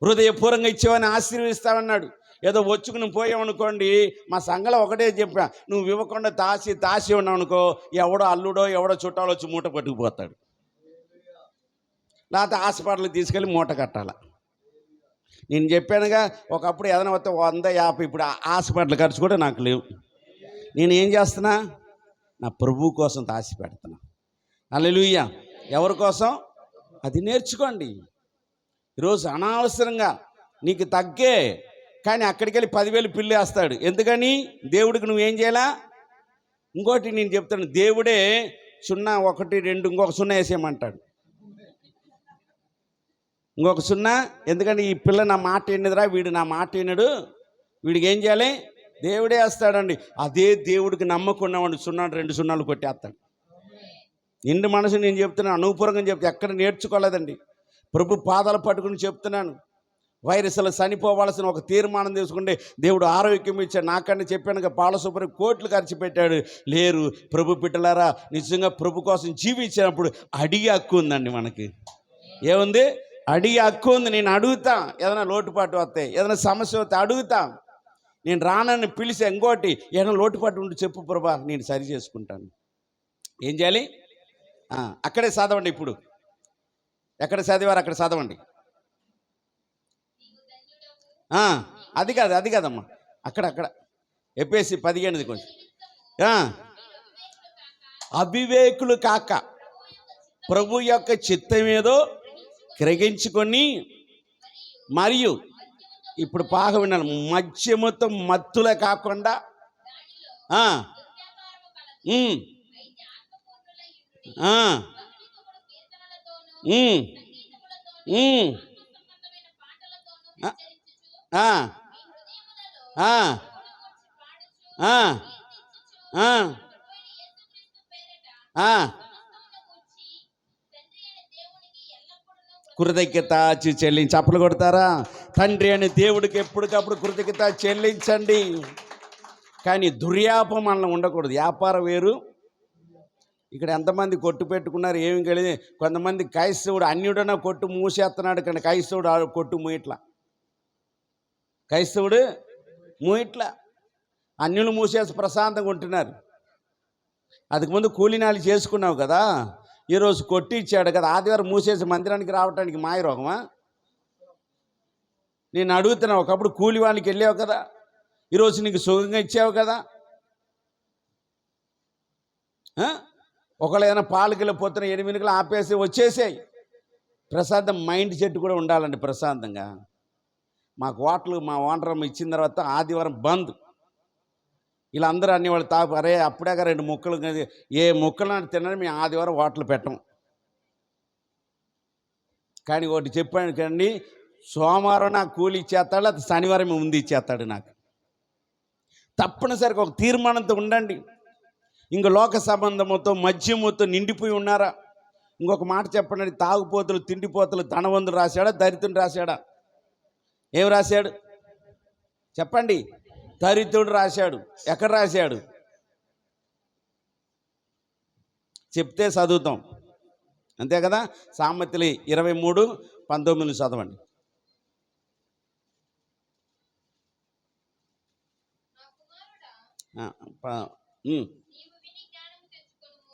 హృదయపూర్వంగా ఇచ్చేవని ఆశీర్వదిస్తామన్నాడు. ఏదో వచ్చుకు నువ్వు పోయావనుకోండి, మా సంఘంలో ఒకటే చెప్పా, నువ్వు ఇవ్వకుండా దాసి ఉన్నావు అనుకో, ఎవడో అల్లుడో ఎవడో చుట్టాలు వచ్చి మూట పట్టుకుపోతాడు, లేకపోతే హాస్పిటల్కి తీసుకెళ్ళి మూట కట్టాల. నేను చెప్పానుగా, ఒకప్పుడు ఏదైనా వస్తే 150, ఇప్పుడు హాస్పిటల్ ఖర్చు కూడా నాకు లేవు. నేను ఏం చేస్తున్నా? నా ప్రభు కోసం దాచి పెడుతున్నా. హల్లెలూయా. ఎవరి కోసం? అది నేర్చుకోండి. ఈరోజు అనవసరంగా నీకు తగ్గే, కానీ అక్కడికి వెళ్ళి 10,000 పిల్లి వేస్తాడు. ఎందుకని? దేవుడికి నువ్వేం చేయాలా? ఇంకోటి నేను చెప్తాను, దేవుడే 0, 1, 2 ఇంకొక 0 వేసేయమంటాడు, ఇంకొక 0. ఎందుకంటే ఈ పిల్ల నా మాట విన్నదిరా, వీడు నా మాట వినడు, వీడికి ఏం చేయాలి? దేవుడే వేస్తాడండి. అదే దేవుడికి నమ్మకున్నామండి 0, 2 0 కొట్టేస్తాడు. నిండు మనసు నేను చెప్తున్నాను, అనుపూర్వంగా చెప్తే ఎక్కడ నేర్చుకోలేదండి. ప్రభు పాదాలు పట్టుకుని చెప్తున్నాను. వైరస్లు చనిపోవాల్సిన ఒక తీర్మానం తీసుకుంటే దేవుడు ఆరోగ్యం ఇచ్చాడు. నాకన్నా చెప్పానుగా, పాలసూపరి కోట్లు ఖర్చు పెట్టాడు. లేరు ప్రభు బిడ్డలారా, నిజంగా ప్రభు కోసం జీవించినప్పుడు అడిగే హక్కు ఉందండి మనకి. ఏముంది? అడిగే హక్కు ఉంది. నేను అడుగుతా, ఏదైనా లోటుపాటు వస్తే, ఏదైనా సమస్య వస్తే అడుగుతా. నేను రానని పిలిచి ఇంకోటి ఏదైనా లోటుపాటు ఉండి చెప్పు ప్రభా, నేను సరి చేసుకుంటాను. ఏం చేయాలి? అక్కడే చదవండి. ఇప్పుడు ఎక్కడ చదివారు అక్కడ చదవండి. అది కాదమ్మా, అక్కడ ఎఫెసీ 15 కొంచెం. అవివేకులు కాక ప్రభు యొక్క చిత్తమేదో గ్రహించుకొని, మరియు ఇప్పుడు బాగా వినాలి, మద్యముతో మత్తులే కాకుండా కృతజ్ఞత చెల్లించి చప్పలు కొడతారా? తండ్రి అని దేవుడికి ఎప్పటికప్పుడు కృతజ్ఞత చెల్లించండి. కానీ దుర్యాపం మనలో ఉండకూడదు. వ్యాపారం వేరు. ఇక్కడ ఎంతమంది కొట్టు పెట్టుకున్నారు, ఏమి కలిగి. కొంతమంది క్రైస్తవుడు అన్యుడన కొట్టు మూసేస్తున్నాడు, కానీ క్రైస్తవుడు కొట్టు మూయట్లా. క్రైస్తవుడు మూయట్లా, అన్యులు మూసేసి ప్రశాంతంగా ఉంటున్నారు. அதுக்கு ముందు కూలీనాలు చేసుకున్నావు కదా, ఈరోజు కొట్టి ఇచ్చాడు కదా, ఆదివారం మూసేసి మందిరానికి రావడానికి మాయరోగమా? నేను అడుగుతున్నా, ఒకప్పుడు కూలి వాళ్ళకి వెళ్ళావు కదా, ఈరోజు నీకు సుఖంగా ఇచ్చావు కదా. ఒకళ్ళు ఏదైనా పాలకి వెళ్ళిపోతున్నా 8 ఆపేసి వచ్చేసాయి. ప్రశాంతం మైండ్ సెట్ కూడా ఉండాలండి ప్రశాంతంగా. మాకు హోటలు మా ఓనర్ ఇచ్చిన తర్వాత ఆదివారం బంద్. ఇలా అందరూ అనేవాళ్ళు అరే అప్పుడే 2 ముక్కలు, ఏ ముక్కలు తినని మేము ఆదివారం హోటల్ పెట్టం. కానీ ఒకటి చెప్పాను కండి, సోమవారం నాకు కూలి ఇచ్చేస్తాడు, అది శనివారం ముందు ఇచ్చేస్తాడు నాకు. తప్పనిసరిగా ఒక తీర్మానంతో ఉండండి. ఇంక లోక సంబంధముతో మద్యముతో నిండిపోయి ఉన్నారా? ఇంకొక మాట చెప్పండి, తాగుపోతులు తిండిపోతులు ధనవంతుడు రాశాడా దరిద్రుడు రాశాడా? ఏం రాశాడు చెప్పండి? దరిద్రుడు రాశాడు. ఎక్కడ రాశాడు చెప్తే చదువుతాం, అంతే కదా. సామెతలు 23:19 చదవండి.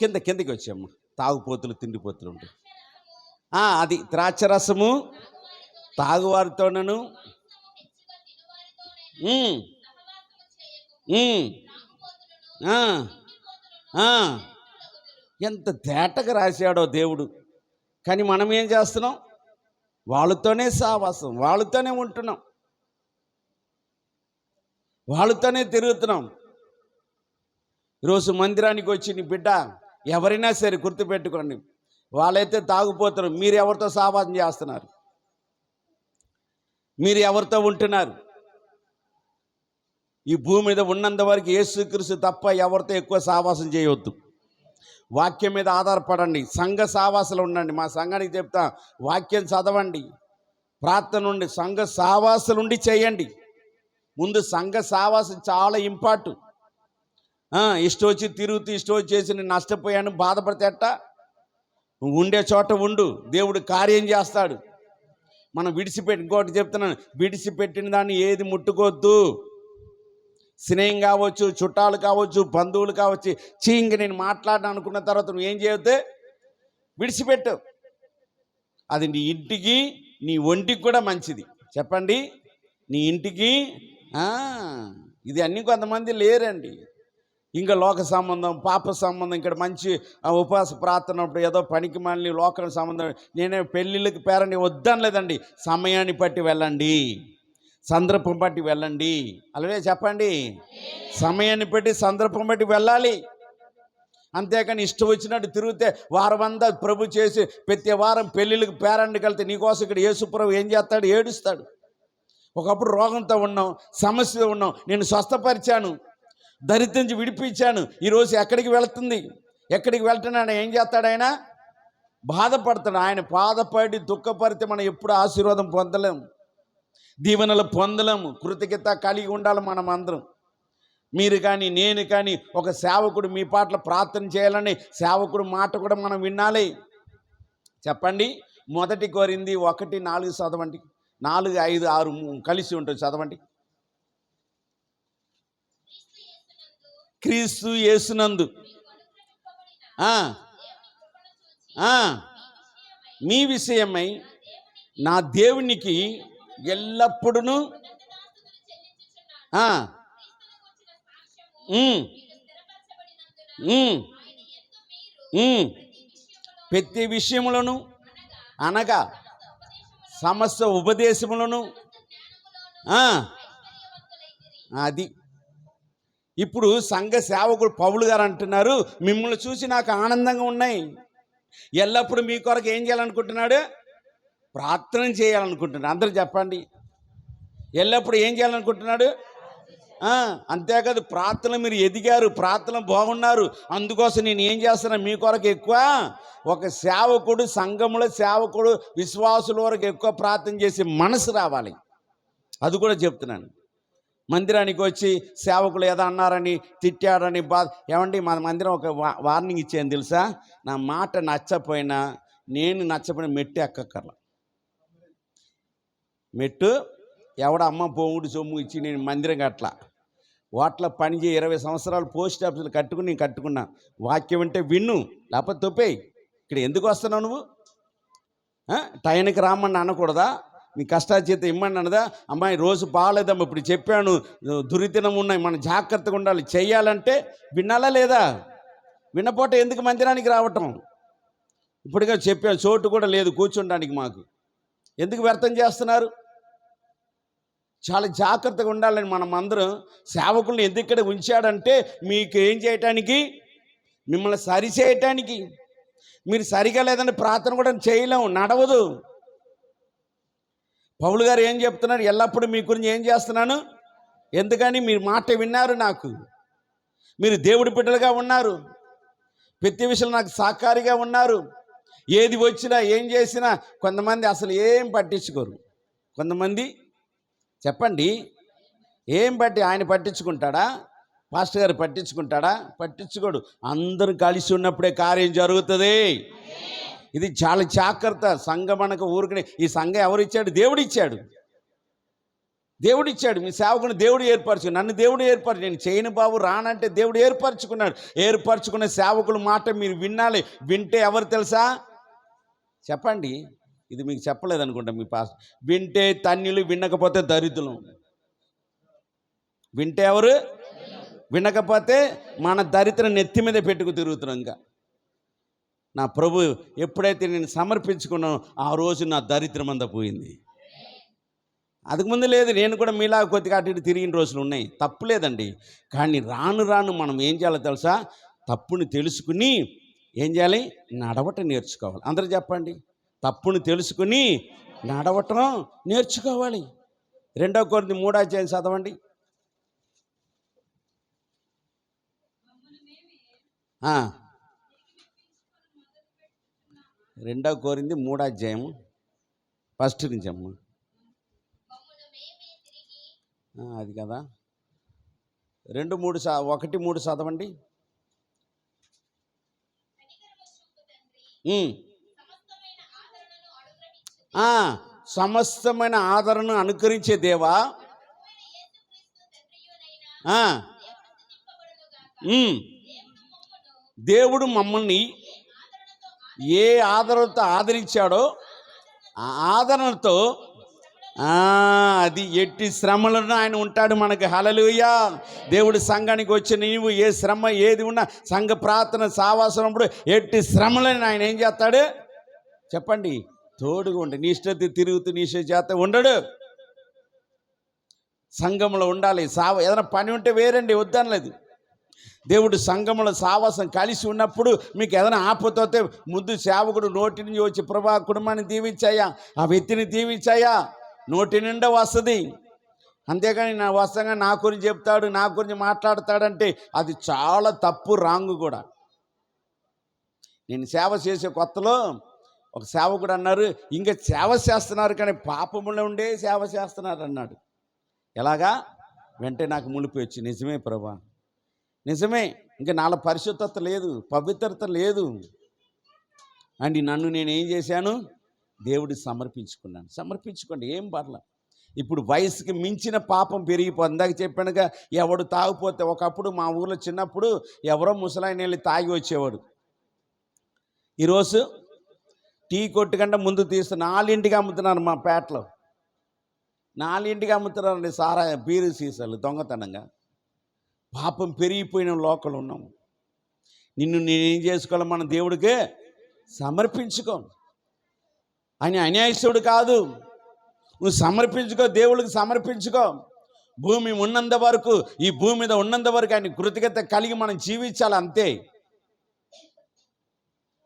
కిందకి వచ్చామ్మా. తాగుపోతులు తిండిపోతులు ఉంటాయి. అది ద్రాక్షరసము తాగువారితోనను ఆ, ఆ. ఎంత తేటగా రాశాడో దేవుడు. కానీ మనం ఏం చేస్తున్నాం? వాళ్ళతోనే సావాసం, వాళ్ళతోనే ఉంటున్నాం, వాళ్ళతోనే తిరుగుతున్నాం. ఈరోజు మందిరానికి వచ్చి నీ బిడ్డ ఎవరైనా సరే గుర్తుపెట్టుకోండి, వాళ్ళైతే తాగుపోతారు. మీరు ఎవరితో సావాసం చేస్తున్నారు? మీరు ఎవరితో ఉంటున్నారు? ఈ భూమి మీద ఉన్నంత వరకు యేసుక్రీస్తు తప్ప ఎవరితో ఎక్కువ సావాసం చేయవద్దు. వాక్యం మీద ఆధారపడండి. సంఘ సావాసాలు ఉండండి. మా సంఘానికి చెప్తా, వాక్యం చదవండి, ప్రార్థన నుండి, సంఘ సావాసాలు ఉండి చేయండి. ముందు సంఘ సావాసం చాలా ఇంపార్టెంట్. ఇష్టం వచ్చి తిరుగుతూ ఇష్టం వచ్చేసి నేను నష్టపోయాను బాధపడితే అట్ట? నువ్వు ఉండే చోట ఉండు, దేవుడు కార్యం చేస్తాడు. మనం విడిచిపెట్టి, ఇంకోటి చెప్తున్నాను, విడిచిపెట్టిన దాన్ని ఏది ముట్టుకోవద్దు. స్నేహం కావచ్చు, చుట్టాలు కావచ్చు, బంధువులు కావచ్చు. ఇంక నేను మాట్లాడిన అనుకున్న తర్వాత నువ్వు ఏం చేయొద్దు, విడిచిపెట్టు. అది నీ ఇంటికి, నీ ఒంటికి కూడా మంచిది. చెప్పండి, నీ ఇంటికి. ఇది అన్నీ కొంతమంది లేరండి. ఇంకా లోక సంబంధం, పాప సంబంధం, ఇక్కడ మంచి ఉపవాస ప్రార్థన ఏదో పనికి మళ్ళీ లోక సంబంధం. నేనే పెళ్ళిళ్ళకి పేరండి వద్దనలేదండి. సమయాన్ని బట్టి వెళ్ళండి, సందర్భం బట్టి వెళ్ళండి. అలాగే చెప్పండి, సమయాన్ని బట్టి సందర్భం బట్టి వెళ్ళాలి. అంతేకాని ఇష్టం వచ్చినట్టు తిరిగితే వారమంతా ప్రభు చేసి ప్రతి వారం పెళ్ళిళ్ళకి పేరండికి వెళ్తే నీకోసం ఇక్కడ యేసు ప్రభు ఏం చేస్తాడు? ఏడుస్తాడు. ఒకప్పుడు రోగంతో ఉన్నాం, సమస్యతో ఉన్నాం, నేను స్వస్థపరిచాను, దరిద్రం నుంచి విడిపించాను. ఈరోజు ఎక్కడికి వెళుతుంది? ఎక్కడికి వెళ్తున్నాడు? ఏం చేస్తాడు? ఆయన బాధపడతాడు. ఆయన బాధపడి దుఃఖపడితే మనం ఎప్పుడు ఆశీర్వాదం పొందలేము, దీవెనలు పొందలేము. కృతజ్ఞత కలిగి ఉండాలి మనం అందరం. మీరు కానీ నేను కానీ ఒక సేవకుడు మీ పట్ల ప్రార్థన చేయాలని సేవకుడు మాట కూడా మనం వినాలి. చెప్పండి, 1 కొరింథీ 1:4 చదవండి. 4, 5, 6 కలిసి ఉంటుంది, చదవండి. క్రీస్తు యేసునందు మీ విషయమై నా దేవునికి ఎల్లప్పుడూ ప్రతి విషయములను అనగా సమస్త ఉపదేశములను అది. ఇప్పుడు సంఘ సేవకుడు పౌలు గారు అంటున్నారు, మిమ్మల్ని చూసి నాకు ఆనందంగా ఉన్నాయి. ఎల్లప్పుడూ మీ కొరకు ఏం చేయాలనుకుంటున్నాడు? ప్రార్థన చేయాలనుకుంటున్నాడు. అందరూ చెప్పండి, ఎల్లప్పుడూ ఏం చేయాలనుకుంటున్నాడు? అంతేకాదు, ప్రార్థన మీరు ఎదిగారు, ప్రార్థన బాగున్నారు, అందుకోసం నేను ఏం చేస్తున్నాను మీ కొరకు ఎక్కువ. ఒక సేవకుడు, సంఘముల సేవకుడు, విశ్వాసుల వరకు ఎక్కువ ప్రార్థన చేసి మనసు రావాలి. అది కూడా చెప్తున్నాను. మందిరానికి వచ్చి సేవకులు ఏదో అన్నారని, తిట్టాడని బాధ. ఏమండి, మన మందిరం ఒక వార్నింగ్ ఇచ్చాను తెలుసా? నా మాట నచ్చపోయినా, నేను నచ్చపోయినా మెట్టు ఎక్కక్కర్లా. మెట్టు ఎవడ అమ్మ పోగుడు సొమ్ము ఇచ్చి నేను మందిరం కట్ల, వాటిలో పనిచేయి 20 సంవత్సరాలు పోస్ట్ ఆఫీసులు కట్టుకుని నేను కట్టుకున్నా. వాక్యం అంటే విన్ను, లేకపోతే తొప్పేయి. ఇక్కడ ఎందుకు వస్తున్నావు నువ్వు? టైంకి రామని అనకూడదా? మీ కష్టాచేత ఇమ్మని అన్నదా? అమ్మాయి రోజు బాగాలేదమ్మా, ఇప్పుడు చెప్పాను, దురిదినం ఉన్నాయి, మనం జాగ్రత్తగా ఉండాలి. చెయ్యాలంటే వినాలా లేదా? వినపోతే ఎందుకు మందిరానికి రావటం? ఇప్పుడుగా చెప్పాను, చోటు కూడా లేదు కూర్చోడానికి. మాకు ఎందుకు వ్యర్థం చేస్తున్నారు? చాలా జాగ్రత్తగా ఉండాలని మనం అందరం. సేవకుల్ని ఎందుకు ఇక్కడ ఉంచాడంటే మీకు ఏం చేయటానికి? మిమ్మల్ని సరి చేయటానికి. మీరు సరిగా లేదని ప్రార్థన కూడా చేయలేము, నడవదు. పౌలు గారు ఏం చెప్తున్నారు? ఎల్లప్పుడూ మీ గురించి ఏం చేస్తున్నాను? ఎందుకని? మీరు మాట విన్నారు, నాకు మీరు దేవుడి బిడ్డలుగా ఉన్నారు, ప్రతి విషయంలో నాకు సహకారిగా ఉన్నారు. ఏది వచ్చినా ఏం చేసినా కొంతమంది అసలు ఏం పట్టించుకోరు. కొంతమంది చెప్పండి, ఏం ఆయన పట్టించుకుంటాడా? పాస్టర్ గారు పట్టించుకుంటాడా? పట్టించుకోడు. అందరూ కలిసి ఉన్నప్పుడే కార్యం జరుగుతుంది. ఇది చాలా జాగ్రత్త. సంఘం మనకు ఊరుకునే, ఈ సంఘం ఎవరిచ్చాడు? దేవుడిచ్చాడు. దేవుడిచ్చాడు. మీ సేవకుని దేవుడు ఏర్పరచు, నన్ను దేవుడు ఏర్పరచు. నేను చేయను బాబు రానంటే దేవుడు ఏర్పరచుకున్నాడు. ఏర్పరచుకునే సేవకుల మాట మీరు వినాలి. వింటే ఎవరు తెలుసా? చెప్పండి, ఇది మీకు చెప్పలేదు అనుకుంటా మీ పాస్. వింటే ధన్యులు, వినకపోతే దరిద్రులు. వింటే ఎవరు? వినకపోతే మన దరిద్రం నెత్తి మీద పెట్టుకు తిరుగుతున్నాం. ఇంకా నా ప్రభు ఎప్పుడైతే నేను సమర్పించుకున్నానో ఆ రోజు నా దరిద్రం అంతా పోయింది. అందుకు లేదు, నేను కూడా మీలా కొద్దిగా అటు ఇటు తిరిగిన రోజులు ఉన్నాయి, తప్పు లేదండి. కానీ రాను రాను మనం ఏం చేయాలో తెలుసా? తప్పుని తెలుసుకుని ఏం చేయాలి? నడవటం నేర్చుకోవాలి. అందరూ చెప్పండి, తప్పుని తెలుసుకుని నడవటం నేర్చుకోవాలి. 2 కొరింథీ 3 చదవండి. 2 కొరింథీ 3 ఫస్ట్ నుంచి అమ్మ. అది కదా, 1-3 చదవండి. సమస్తమైన ఆదరణ అనుకరించే దేవా, దేవుడు మమ్మల్ని ఏ ఆదరణతో ఆదరించాడో ఆ ఆదరణతో అది ఎట్టి శ్రమలను ఆయన ఉంటాడు మనకి. హల్లెలూయా. దేవుడి సంఘానికి వచ్చి నీవు ఏ శ్రమ ఏది ఉన్నా సంఘ ప్రార్థన సావాసనప్పుడు ఎట్టి శ్రమలను ఆయన ఏం చేస్తాడు చెప్పండి? తోడుగా ఉండి. నీ ఇష్టத்தை తిరుగుతూ నీ చేత ఉండడు. సంఘంలో ఉండాలి. ఏదైనా పని ఉంటే వేరండి, వద్దనలేదు. దేవుడు సంఘంలో సావాసం కలిసి ఉన్నప్పుడు మీకు ఏదైనా ఆపదతో ముందు సేవకుడు నోటి నుంచి వచ్చి ప్రభా కుటుంబాన్ని దీవించాయా, ఆ వ్యక్తిని దీవించాయా, నోటి నిండా వస్తుంది. అంతేగాని నా వస్తంగా నా గురించి చెప్తాడు, నా గురించి మాట్లాడతాడంటే అది చాలా తప్పు, రాంగు కూడా. నేను సేవ చేసే కొత్తలో ఒక సేవకుడు అన్నారు, ఇంకా సేవ చేస్తున్నారు కానీ పాపములో ఉండే సేవ చేస్తున్నారు అన్నాడు. ఎలాగా? వెంటనే నాకు ములిపి వచ్చి, నిజమే ప్రభా, నిజమే, ఇంకా నాలో పరిశుద్ధత లేదు, పవిత్రత లేదు అండి. నన్ను నేను ఏం చేశాను? దేవుడికి సమర్పించుకున్నాను. సమర్పించుకోండి, ఏం పర్ల. ఇప్పుడు వయసుకి మించిన పాపం పెరిగిపోతుంది. ఇందాక చెప్పానుగా, ఎవడు తాగిపోతే, ఒకప్పుడు మా ఊర్లో చిన్నప్పుడు ఎవరో ముసలాయన వెళ్ళి తాగి వచ్చేవాడు. ఈరోజు టీ కొట్టు కంటే ముందు తీస్తూ 4ంటికి అమ్ముతున్నారు మా పేటలో. 4ంటికి అమ్ముతున్నారండి సారా బీరు సీసాలు దొంగతనంగా. పాపం పెరిగిపోయిన లోకలు ఉన్నాము. నిన్ను నేనేం చేసుకోవాలి? మన దేవుడికే సమర్పించుకో. ఆయన అన్యాయస్తుడు కాదు. నువ్వు సమర్పించుకో, దేవుడికి సమర్పించుకో. భూమి ఉన్నంత వరకు, ఈ భూమి మీద ఉన్నంత వరకు ఆయన కృతజ్ఞత కలిగి మనం జీవించాలి. అంతే.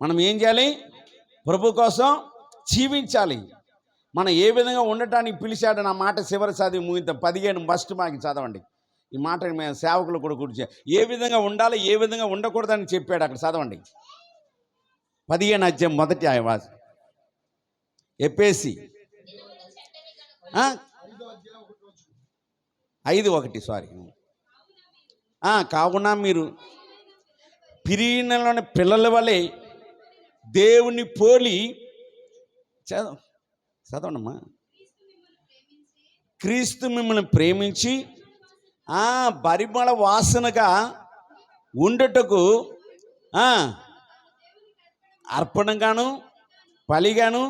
మనం ఏం చేయాలి? ప్రభు కోసం జీవించాలి. మనం ఏ విధంగా ఉండటానికి పిలిచాడు నా మాట చివరి చదివి ముగిద్దాం. 15 ఫస్ట్ మాకి చదవండి. ఈ మాట మేము సేవకులు కూడా కూర్చో ఏ విధంగా ఉండాలి, ఏ విధంగా ఉండకూడదని చెప్పాడు అక్కడ. చదవండి. 15 అధ్యాయం మొదటి వాసి. ఎపేసి 5:1 సారీ. కావున మీరు పిరిగినలోని పిల్లల వలె దేవుని పోలి చదవండమ్మా. క్రీస్తు మిమ్మల్ని ప్రేమించి పరిమళ వాసనగా ఉండుటకు అర్పణగాను పలిగాను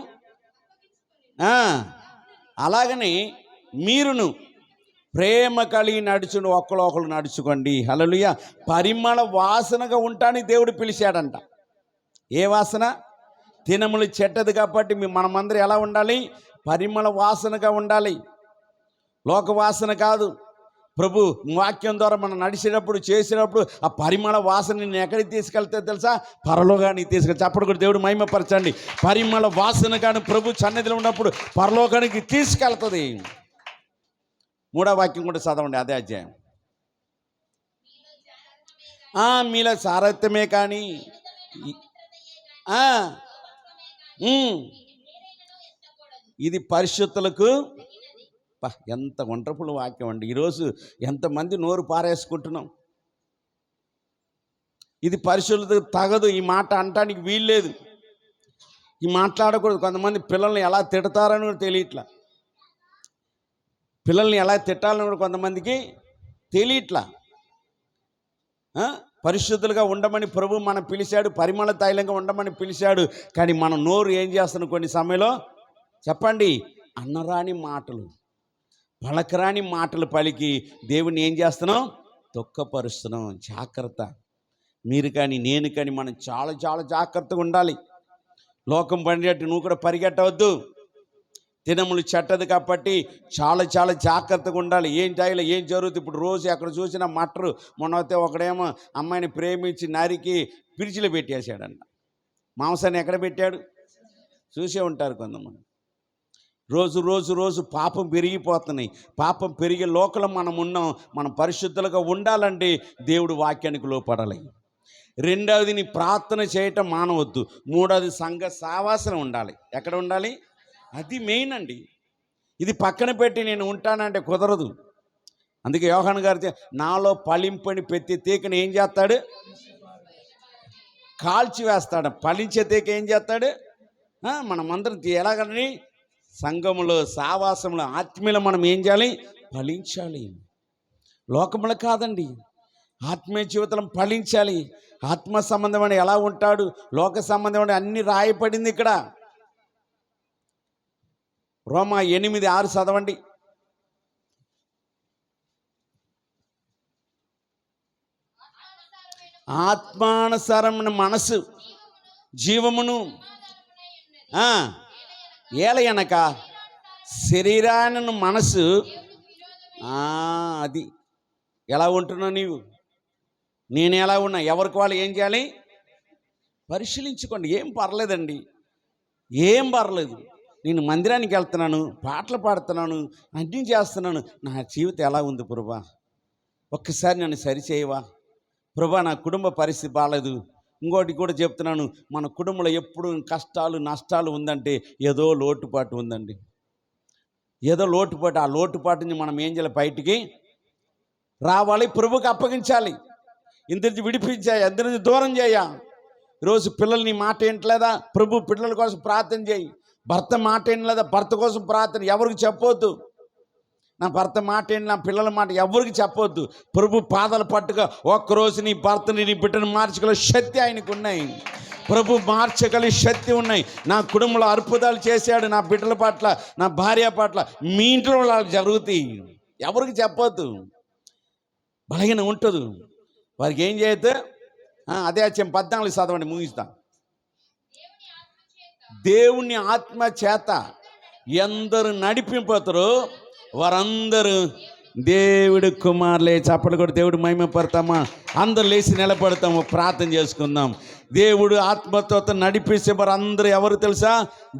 అలాగని మీరును ప్రేమ కలిగి నడుచును, ఒకరు నడుచుకోండి. హల్లెలూయా. పరిమళ వాసనగా ఉంటానికి దేవుడు పిలిచాడంట. ఏ వాసన? తినములు చెడ్డది కాబట్టి మనమందరం ఎలా ఉండాలి? పరిమళ వాసనగా ఉండాలి, లోక వాసన కాదు. ప్రభు వాక్యం ద్వారా మనం నడిచేటప్పుడు చేసేటప్పుడు ఆ పరిమళ వాసన నేను ఎక్కడికి తీసుకెళ్తే తెలుసా? పరలోకానికి తీసుకెళ్తే. అప్పుడు కూడా దేవుడు మహిమపరచండి. పరిమళ వాసన కానీ ప్రభు సన్నిధిలో ఉన్నప్పుడు పరలోకానికి తీసుకెళ్తుంది. 3వ వాక్యం కూడా చదవండి, అదే అధ్యాయం. మీలో సారథ్యమే కానీ ఇది పరిశుద్ధులకు. ఎంత వండర్ఫుల్ వాక్యం అండి. ఈరోజు ఎంతమంది నోరు పారేసుకుంటున్నాం. ఇది పరిశుద్ధతకు తగదు. ఈ మాట అనటానికి వీల్లేదు. ఈ మాట్లాడకూడదు. కొంతమంది పిల్లల్ని ఎలా తిడతారని కూడా తెలియట్లా. పిల్లల్ని ఎలా తిట్టాలని కూడా కొంతమందికి తెలియట్లా. పరిశుద్ధులుగా ఉండమని ప్రభు మనం పిలిచాడు, పరిమళ తైలంగా ఉండమని పిలిచాడు. కానీ మనం నోరు ఏం చేస్తున్నాం? కొన్ని సమయంలో చెప్పండి, అన్నరాని మాటలు, పలకరాని మాటలు పలికి దేవుని ఏం చేస్తున్నాం? దుఃఖపరుస్తున్నాం. జాగ్రత్త. మీరు కానీ నేను కానీ మనం చాలా చాలా జాగ్రత్తగా ఉండాలి. లోకం పండినట్టు నువ్వు కూడా పరిగెట్టవద్దు. దినములు చెట్టదు కాబట్టి చాలా చాలా జాగ్రత్తగా ఉండాలి. ఏం చేయాలి, ఏం జరుగుతుంది. ఇప్పుడు రోజు ఎక్కడ చూసినా మటరు. మొన్నైతే ఒకడేమో అమ్మాయిని ప్రేమించి నరికి పిరిచిలో పెట్టేశాడంట. మాంసాన్ని ఎక్కడ పెట్టాడు చూసే ఉంటారు కొంతమంది. రోజు రోజు రోజు పాపం పెరిగిపోతున్నాయి. పాపం పెరిగే లోకలం మనం ఉన్నాం. మనం పరిశుద్ధులుగా ఉండాలంటే దేవుడు వాక్యానికి లోపడాలి. రెండవది, నీ ప్రార్థన చేయటం మానవద్దు. మూడవది, సంఘ సావాసన ఉండాలి. ఎక్కడ ఉండాలి? అది మెయిన్ అండి. ఇది పక్కన పెట్టి నేను ఉంటానంటే కుదరదు. అందుకే యోహాను గారు నాలో ఫలింపని ప్రతి తీగని ఏం చేస్తాడు? కాల్చి వేస్తాడు. ఫలించే తీగ ఏం చేస్తాడు? మనమందరం ఎలాగని సంఘములో సావాసంలో ఆత్మీయులు మనం ఏం చేయాలి? ఫలించాలి. లోకములు కాదండి, ఆత్మీయ జీవితం ఫలించాలి. ఆత్మ సంబంధమైన ఎలా ఉంటాడు, లోక సంబంధమైన అన్ని రాయపడింది ఇక్కడ. రోమా 8:6 చదవండి. ఆత్మానుసారమైన మనసు జీవమును ఏలయనక శరీరాన్ని మనసు అది ఎలా ఉంటున్నావు నీవు, నేను ఎలా ఉన్నా, ఎవరికి వాళ్ళు ఏం చేయాలి? పరిశీలించుకోండి. ఏం పర్లేదండి, ఏం పర్లేదు. నేను మందిరానికి వెళ్తున్నాను, పాటలు పాడుతున్నాను, అన్నీ చేస్తున్నాను. నా జీవితం ఎలా ఉంది ప్రభా? ఒక్కసారి నన్ను సరిచేయవా ప్రభా? నా కుటుంబ పరిస్థితి బాగాలేదు. ఇంకోటి కూడా చెప్తున్నాను, మన కుటుంబంలో ఎప్పుడు కష్టాలు నష్టాలు ఉందంటే ఏదో లోటుపాటు ఉందండి. ఏదో లోటుపాటు. ఆ లోటుపాటుని మనం ఏం చేయాలి? బయటికి రావాలి, ప్రభువుకి అప్పగించాలి. ఇందరికి విడిపించాయి, అందరిని దూరం చేయ. ఈరోజు పిల్లలు నీ మాట ఏంటలేదా? ప్రభు పిల్లల కోసం ప్రార్థన చేయి. భర్త మాట ఏంటలేదా? భర్త కోసం ప్రార్థన. ఎవరికి చెప్పొద్దు, నా భర్త మాట ఏంటి, నా పిల్లల మాట ఎవరికి చెప్పొద్దు. ప్రభు పాదాలు పట్టుగా ఒక్కరోజు నీ భర్తని నీ బిడ్డను మార్చగల శక్తి ఆయనకు ఉన్నాయి. ప్రభు మార్చగల శక్తి ఉన్నాయి. నా కుటుంబంలో అద్భుతాలు చేశాడు, నా బిడ్డల పట్ల, నా భార్య పట్ల. మీ ఇంట్లో వాళ్ళు జరుగుతాయి, ఎవరికి చెప్పొద్దు. బలహీన ఉంటుంది వారికి. ఏం చేయొద్దు. అదే 14 చదవండి, ముగిస్తా. దేవుని ఆత్మ చేత ఎందరు నడిపింపతారో వారందరూ దేవుడి కుమారులే. చప్పట్లు కూడా దేవుడు మహిమ పడతామా? అందరు లేచి నిలబడతాము, ప్రార్థన చేసుకుందాం. దేవుడు ఆత్మతో నడిపిస్తే వారందరూ ఎవరు తెలుసా?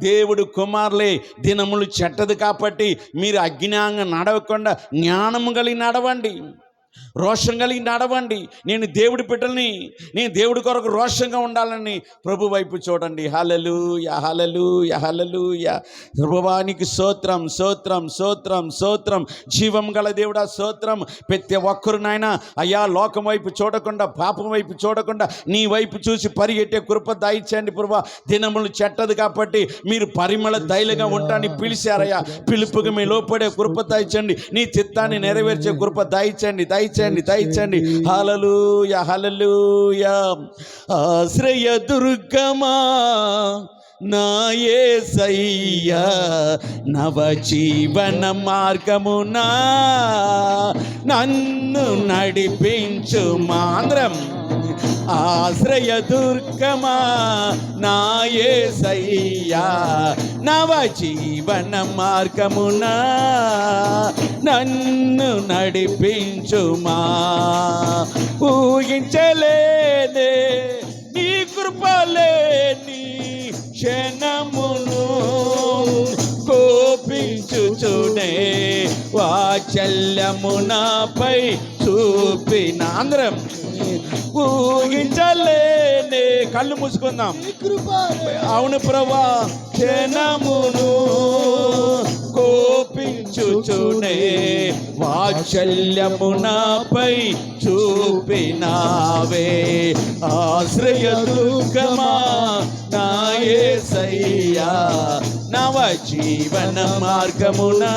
దేవుడు కుమారులే. దినములు చెట్టదు కాబట్టి మీరు అజ్ఞానంగా నడవకుండా జ్ఞానము కలిగి నడవండి, రోషం కలిగి నడవండి. నేను దేవుడి బిడ్డల్ని, నేను దేవుడి కొరకు రోషంగా ఉండాలని ప్రభు వైపు చూడండి. హల్లెలూయా, హల్లెలూయా, హల్లెలూయా. ప్రభువానికి స్తోత్రం, స్తోత్రం, స్తోత్రం, స్తోత్రం. జీవం గల దేవుడా స్తోత్రం. ప్రతి ఒక్కరు నాయన అయ్యా లోకం వైపు చూడకుండా, పాపం వైపు చూడకుండా నీ వైపు చూసి పరిగెట్టే కృప దయచేయండి ప్రభా. దినములు చెట్టదు కాబట్టి మీరు పరిమళ తైలంగా ఉంటాన్ని పిలిచారయ్యా. పిలుపుకి మీ లోపడే కృప దయచండి. నీ చిత్తాన్ని నెరవేర్చే కృప దయచండి, దయచండి, దయచండి. హల్లెలూయా, హల్లెలూయా. ఆశ్రయ దుర్గమా నా యేసయ్యా, నవ జీవన మార్గమునా నన్ను నడిపించు మాంద్రం. ఆశ్రయ దుర్గమా నా యేసయ్యా, నవ జీవన మార్గమునా నన్ను నడిపించుమా. ఊహించలేదే నీ కృపలేని క్షణమును కోపించుచునే వాత్సల్యమునాపై చూపిన. అందరం ఊహించలేనే. కళ్ళు మూసుకుందాం. అవును ప్రభా, క్షణమును కోపించుచునే వాత్సల్యమునాపై చూపినావే. ఆశ్రయ దుర్గమా నా యేసయ్యా, నవ జీవన మార్గమునా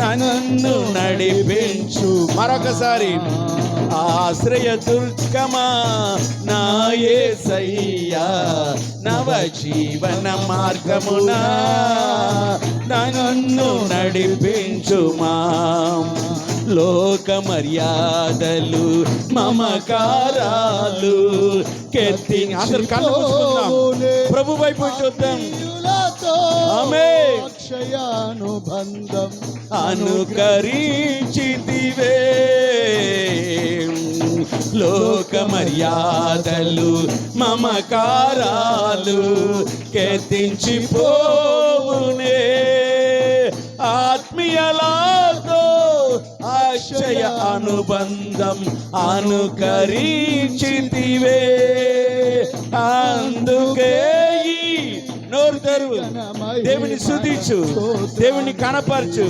నన్ను నడిపించు. మరొకసారి. ఆశ్రయ దుర్గమా నా యేసయ్యా, నవ జీవన మార్గమున నన్ను నడిపించుమా. లోక మర్యాదలు మమకారాలు కెత్తి అందరు కళ్ళు మూసుకుందాం, ప్రభు వైపు చూద్దాం. ఆమేన్. అక్షయానుబంధం అనుకరించితివే, లోక మర్యాదలు మమకారాలు కెత్తించిపోవునే. ఆత్మీయలాతో అక్షయ అనుబంధం అనుకరించితివే. అందుకే నోరు తెరువు, దేవుని స్తుతించు, దేవుని కనపరచు.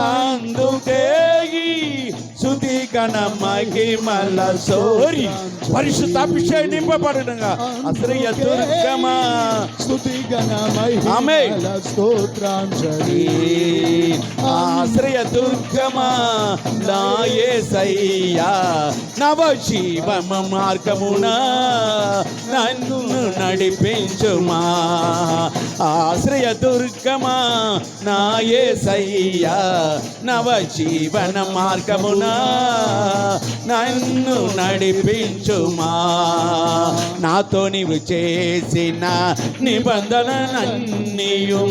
అందుకే స్తుతి కన మహిమల సోరి పరిశుద్ధ అభిషేకం నింపబడునుగా. అసరయ్య దుర్గమా స్తుతి గణ మహిమల స్తోత్రాంజలి. ఆశ్రయ దుర్గమా నా యేసయ్యా, నవ జీవమ మార్గమున నన్ను నడిపించుమా. ఆశ్రయ దుర్గమా నా యేసయ్యా, నవ జీవన మార్గమున నన్ను నడిపించుమా. నాతో నీవు చేసిన నిబంధనలన్నీయు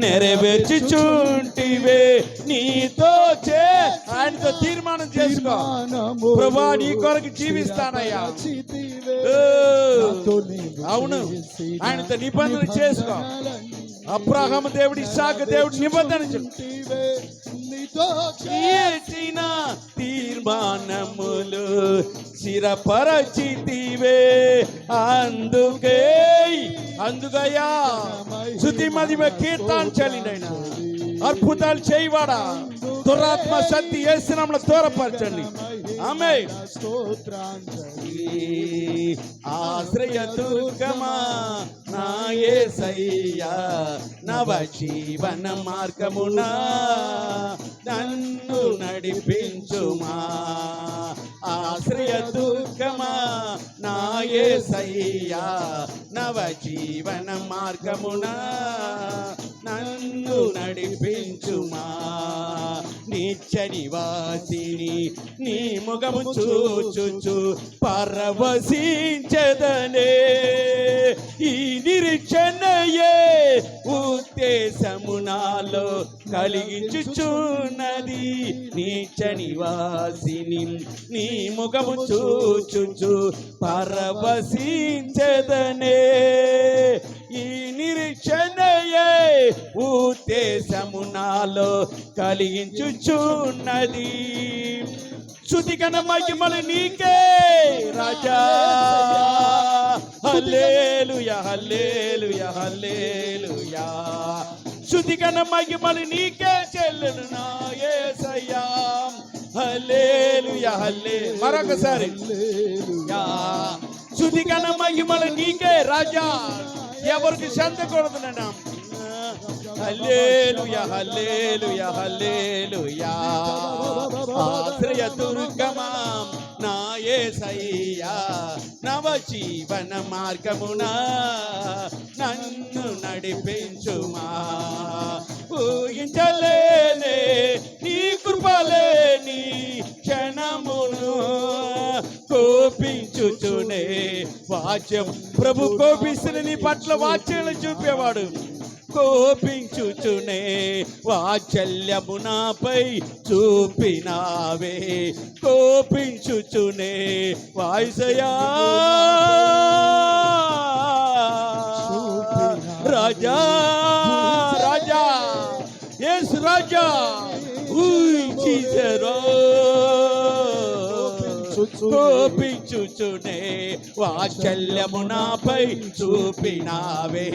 నెరవేర్చుచుంటివే. నీతో ఆయనతో తీర్మానం చేసుకో, ప్రభువా నీ కొరకు జీవిస్తానయ్యా. అవును, ఆయనతో నిబంధన చేసుకో. అబ్రహాము దేవుడు, ఇస్సాకు దేవుడు నిబంధన చేసిన తీర్మానములు స్థిరపరచితివే. అందుకయ్యా శృతి మదిమ కీర్తాంచలినైనా అద్భుతాలు చేయవాడా, దురాత్మ శక్తి యేసునామములో దూరపరచండి. ఆమేన్. ఆశ్రయ దుర్గమా నా యేసయ్యా, నవ జీవన మార్గమున నన్ను నడిపించుమా. ఆశ్రయ దుర్గమా నా యేసయ్యా, నవ జీవన మార్గమున నన్ను నడిపించుమా. నిత్య నివాసిని నీ ముఖము చూచుచు పరవశించదనే. ఈ నిరీక్షణయే ఉద్దేశము నాలో కలిగించుచున్నది. నిత్య నివాసిని నీ ముఖము చూచుచు పరవశించదనే. ఈ నిరీక్షణయే ఉద్దేశము నాలో కలిగించుచున్నది. స్తుతి ఘన మహిమలు నీకే రాజా. హల్లెలూయా హల్లెలూయా హల్లెలూయా. స్తుతి ఘన మహిమలు నీకే చెల్లును నా యేసయ్యా. హల్లెలూయా హల్లెలూయా. మరొకసారి స్తుతి ఘన మహిమలు నీకే రాజా. ఎవరికి చెందకూడదు నాన్న. హల్లెలూయా హల్లెలూయా హల్లెలూయా. ఆశ్రయ దుర్గమా నా యేసయ్యా, నవ జీవన మార్గమున నన్ను నడిపించుమా. ఊహించలేనే నీ కృపలేని క్షణమును కోపించుచునే వాచ్యం. ప్రభు కోపిస్తున్న నీ పట్ల వాచ్యాలు చూపేవాడు. కోపించుచునే వాత్సల్యము నాపై చూపినావే. కోపించుచునే వాయిసయా రాజా రాజా యేసు రాజా. కోపించుచునే వాత్సల్యము నాపై చూపినావే.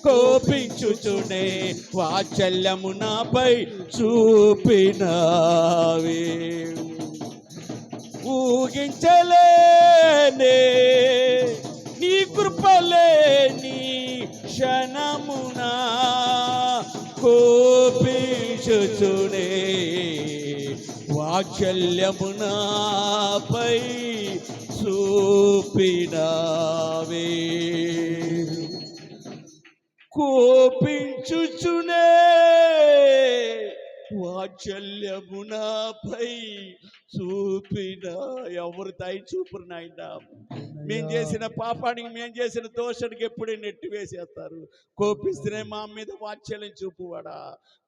కోపించుచునే వాత్సల్యము నాపై చూపినావే. ఊహించలేనే నీ కృపలేని క్షణమునా కోపించుచునే వాత్సల్యము నాపై చూపినావే. కోపించుచునే వాత్సల్యము నాపై చూపిన. ఎవరు దయ చూపురు నాయన? మేం చేసిన పాపానికి, మేం చేసిన దోషానికి ఎప్పుడే నెట్టి వేసేస్తారు. కోపిస్తేనే మా మీద వాత్సల్యం చూపువాడా,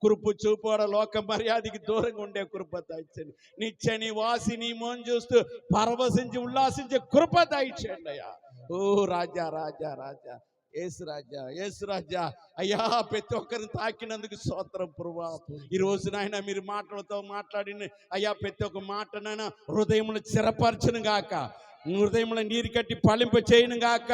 కృప చూపువాడా, లోక మర్యాదకి దూరంగా ఉండే కృప దయచండి. నిత్య నివాసి నీ మోహన్ చూస్తూ పరవశించి ఉల్లాసించే కృప దయచేయండి అయ్యా. ఓ రాజా రాజా రాజా, యేసు రాజా, యేసు రాజా. అయ్యా, ప్రతి ఒక్కరిని తాకినందుకు స్తోత్రం ప్రభువా. ఈ రోజు నాయన మీరు మాటలతో మాట్లాడిన అయ్యా, ప్రతి ఒక్క మాట నాయన హృదయములు స్థిరపరచును గాక, హృదయంలో నీరు కట్టి ఫలింప చేయను గాక.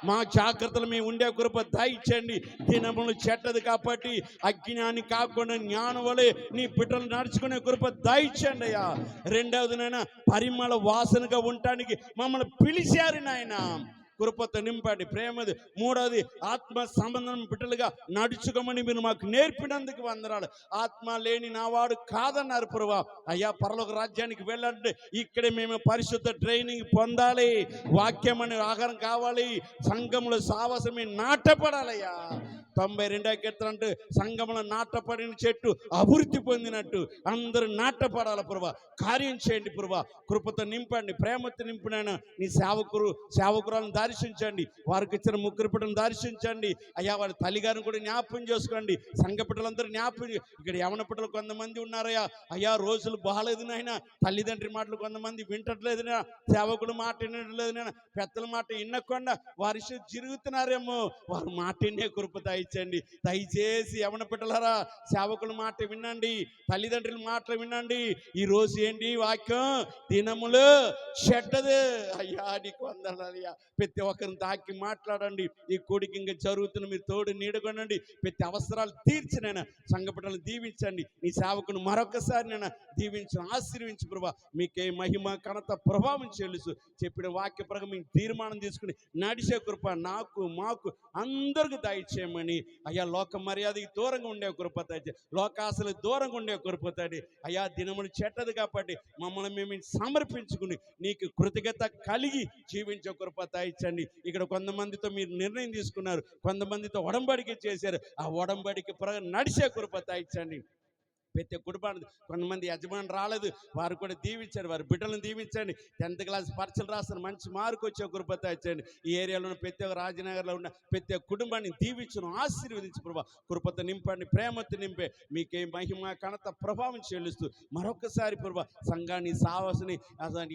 మా జాగ్రత్తలు మేము ఉండే కృప దయచేయండి. దినములు చెడ్డది కాబట్టి అజ్ఞాని కాకుండా జ్ఞానం వలె నీ బిడ్డలు నడుచుకునే కృప దయచేయండి అయ్యా. రెండవది నాయన పరిమళ వాసనగా ఉండటానికి మమ్మల్ని పిలిచారు నాయన, కృపతో నింపండి. ప్రేమది. మూడవది ఆత్మ సంబంధం బిడ్డలుగా నడుచుకోమని మీరు మాకు నేర్పినందుకు వందనాలు. ఆత్మ లేని నావాడు కాదన్నారు ప్రభువా. అయ్యా, పరలోక రాజ్యానికి వెళ్ళండి, ఇక్కడే మేము పరిశుద్ధ ట్రైనింగ్ పొందాలి, వాక్యం అనే ఆహారం కావాలి, సంఘంలో సావాసమే నాటపడాలయ్యా. 92వ కీర్తన అంటే సంఘంలో నాటపడిన చెట్టు అభివృద్ధి పొందినట్టు అందరూ నాటపడాలి ప్రభువా. కార్యం చేయండి ప్రభువా. కృపతో నింపండి, ప్రేమతో నింపిన నీ సేవకురాలను దర్శించండి, వారికి ఇచ్చిన ముగ్గురు బిడ్డలను దర్శించండి అయ్యా. వారి తల్లిగారిని కూడా జ్ఞాపకం చేసుకోండి, సంఘ బిడ్డలందరూ జ్ఞాపకం. ఇక్కడ యవన బిడ్డలు కొంతమంది ఉన్నారయ్యా. అయ్యా, రోజులు బాగాలేదు నాయన, తల్లిదండ్రి మాటలు కొంతమంది వింటట్లేదు నాయన, సేవకుడు మాట వినట్లేదు నాయన, పెద్దల మాట వినకుండా వారి జరుగుతున్నారేమో. వారి మాట వినే కృప దయచండి. దయచేసి యవన బిడ్డలారా, సేవకుల మాట వినండి, తల్లిదండ్రుల మాటలు వినండి. ఈ రోజు ఏంటి వాక్యం? దినములు చెడ్డది అయ్యా, నీకు వందనాలయ్యా. ప్రతి ఒక్కరిని తాకి మాట్లాడండి. ఈ కోడికి ఇంకా జరుగుతున్న మీరు తోడు నీడగొనండి. ప్రతి అవసరాలు తీర్చినైనా సంఘ బిడ్డలను దీవించండి. నీ సేవకును మరొకసారి నేను దీవించు, ఆశీర్వించు ప్రభా. మీకే మహిమ ఘనత ప్రభావం చెల్లుసు. చెప్పిన వాక్య ప్రకారం మీకు తీర్మానం తీసుకుని నడిచే కృప నాకు, మాకు అందరికి దయచేయమని అయ్యా. లోక మర్యాదకి దూరంగా ఉండే కృప దయచే, లోకాశలకు దూరంగా ఉండే కృప తండ్రి అయ్యా. దినములు చెడ్డది కాబట్టి మమ్మల్ని మేము సమర్పించుకుని నీకు కృతజ్ఞత కలిగి జీవించే కృప దయచండి. ఇక్కడ కొంతమందితో మీరు నిర్ణయం తీసుకున్నారు, కొంతమందితో ఒడంబడిక చేశారు, ఆ ఒడంబడిక ప్రకారం నడిచే కృప దయచండి. ప్రతి కుటుంబాన్ని కొంతమంది యజమాని రాలేదు, వారు కూడా దీవించండి, వారి బిడ్డలను దీవించండి. 10th క్లాస్ పరీక్షలు రాసిన మంచి మార్కు వచ్చే కృప ఇచ్చండి. ఈ ఏరియాలో ఉన్న ప్రతి ఒక్క రాజనగర్లో ఉన్న ప్రతి ఒక్క కుటుంబాన్ని దీవించును, ఆశీర్వదించు ప్రభా. కృపతో నింపండి, ప్రేమతో నింపే మీకే మహిమ ఘనత ప్రభావం చెల్లిస్తూ మరొకసారి ప్రభా సంఘాన్ని సావసుని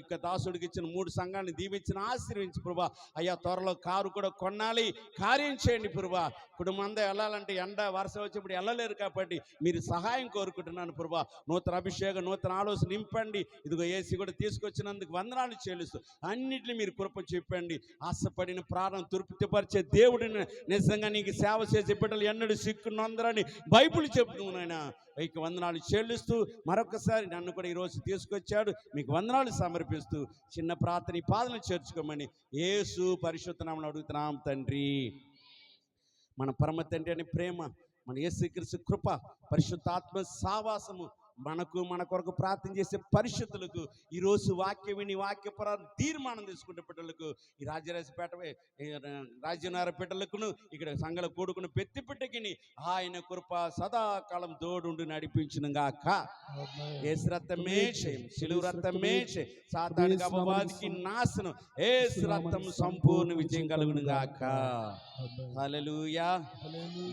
ఇక దాసుడికి ఇచ్చిన 3 సంఘాన్ని దీవించిన, ఆశీర్వించు ప్రభా. అయ్యా, త్వరలో కారు కూడా కొనాలి, కార్యం చేయండి ప్రభా. కుటుంబం అంతా వెళ్ళాలంటే ఎండ వర్షం వచ్చినప్పుడు వెళ్ళలేరు కాబట్టి మీరు సహాయం కోరుకుంటున్నాను ప్రభా. నూతన అభిషేకం, నూతన ఆలోచన నింపండి. ఇదిగో ఏసీ కూడా తీసుకొచ్చినందుకు వందనాలు చెల్లిస్తూ అన్నిటిని మీరు కృప చెప్పండి. ఆశపడిన ప్రాణం తృప్తిపరిచే దేవుడిని నిజంగా నీకు సేవ చేసే బిడ్డలు ఎన్నడూ సిక్కునందరని బైబిల్ చెప్తున్నాయన. మీకు వందనాలు చెల్లిస్తూ మరొకసారి నన్ను కూడా ఈరోజు తీసుకొచ్చాడు, మీకు వందనాలు సమర్పిస్తూ చిన్న ప్రార్థన ఈ పాదనలు చేర్చుకోమని యేసు పరిశుద్ధ నామమున అడుగుతున్నాం తండ్రి. మన పరమ తండ్రి అనే ప్రేమ, మన యేసుక్రీస్తు కృప, పరిశుద్ధాత్మ సావాసము మనకు, మన కొరకు ప్రార్థన చేసే పరిశుద్ధులకు, ఈరోజు వాక్యం విని వాక్యపరాన్ని తీర్మానం తీసుకునే బిడ్డలకు, ఈ రాజరాజపేట రాజ్యనార బిడ్డలకును, ఇక్కడ సంఘాల కూడుకున్న ప్రతి బిడ్డకిని ఆయన కృప సదాకాలం తోడుండి నడిపించును గాక. యేసు రక్తమే జయం, సిలువ రక్తమే జయం, సాతానుకి అపవాదికి నాశనం, యేసు రక్తం సంపూర్ణ విజయం కలుగును గాక. హల్లెలూయా.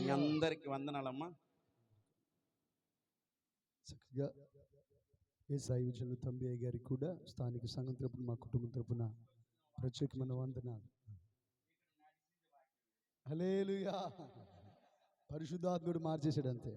మీ అందరికి వందనాలమ్మా. చక్కగా ఏసాయి విజయులు తంబి గారికి కూడా స్థానిక సంఘం తరపున, మా కుటుంబం తరపున ప్రత్యేకమైన వందనాలు. హల్లెలూయా. పరిశుద్ధాత్ముడు మార్చేశాడు అంతే.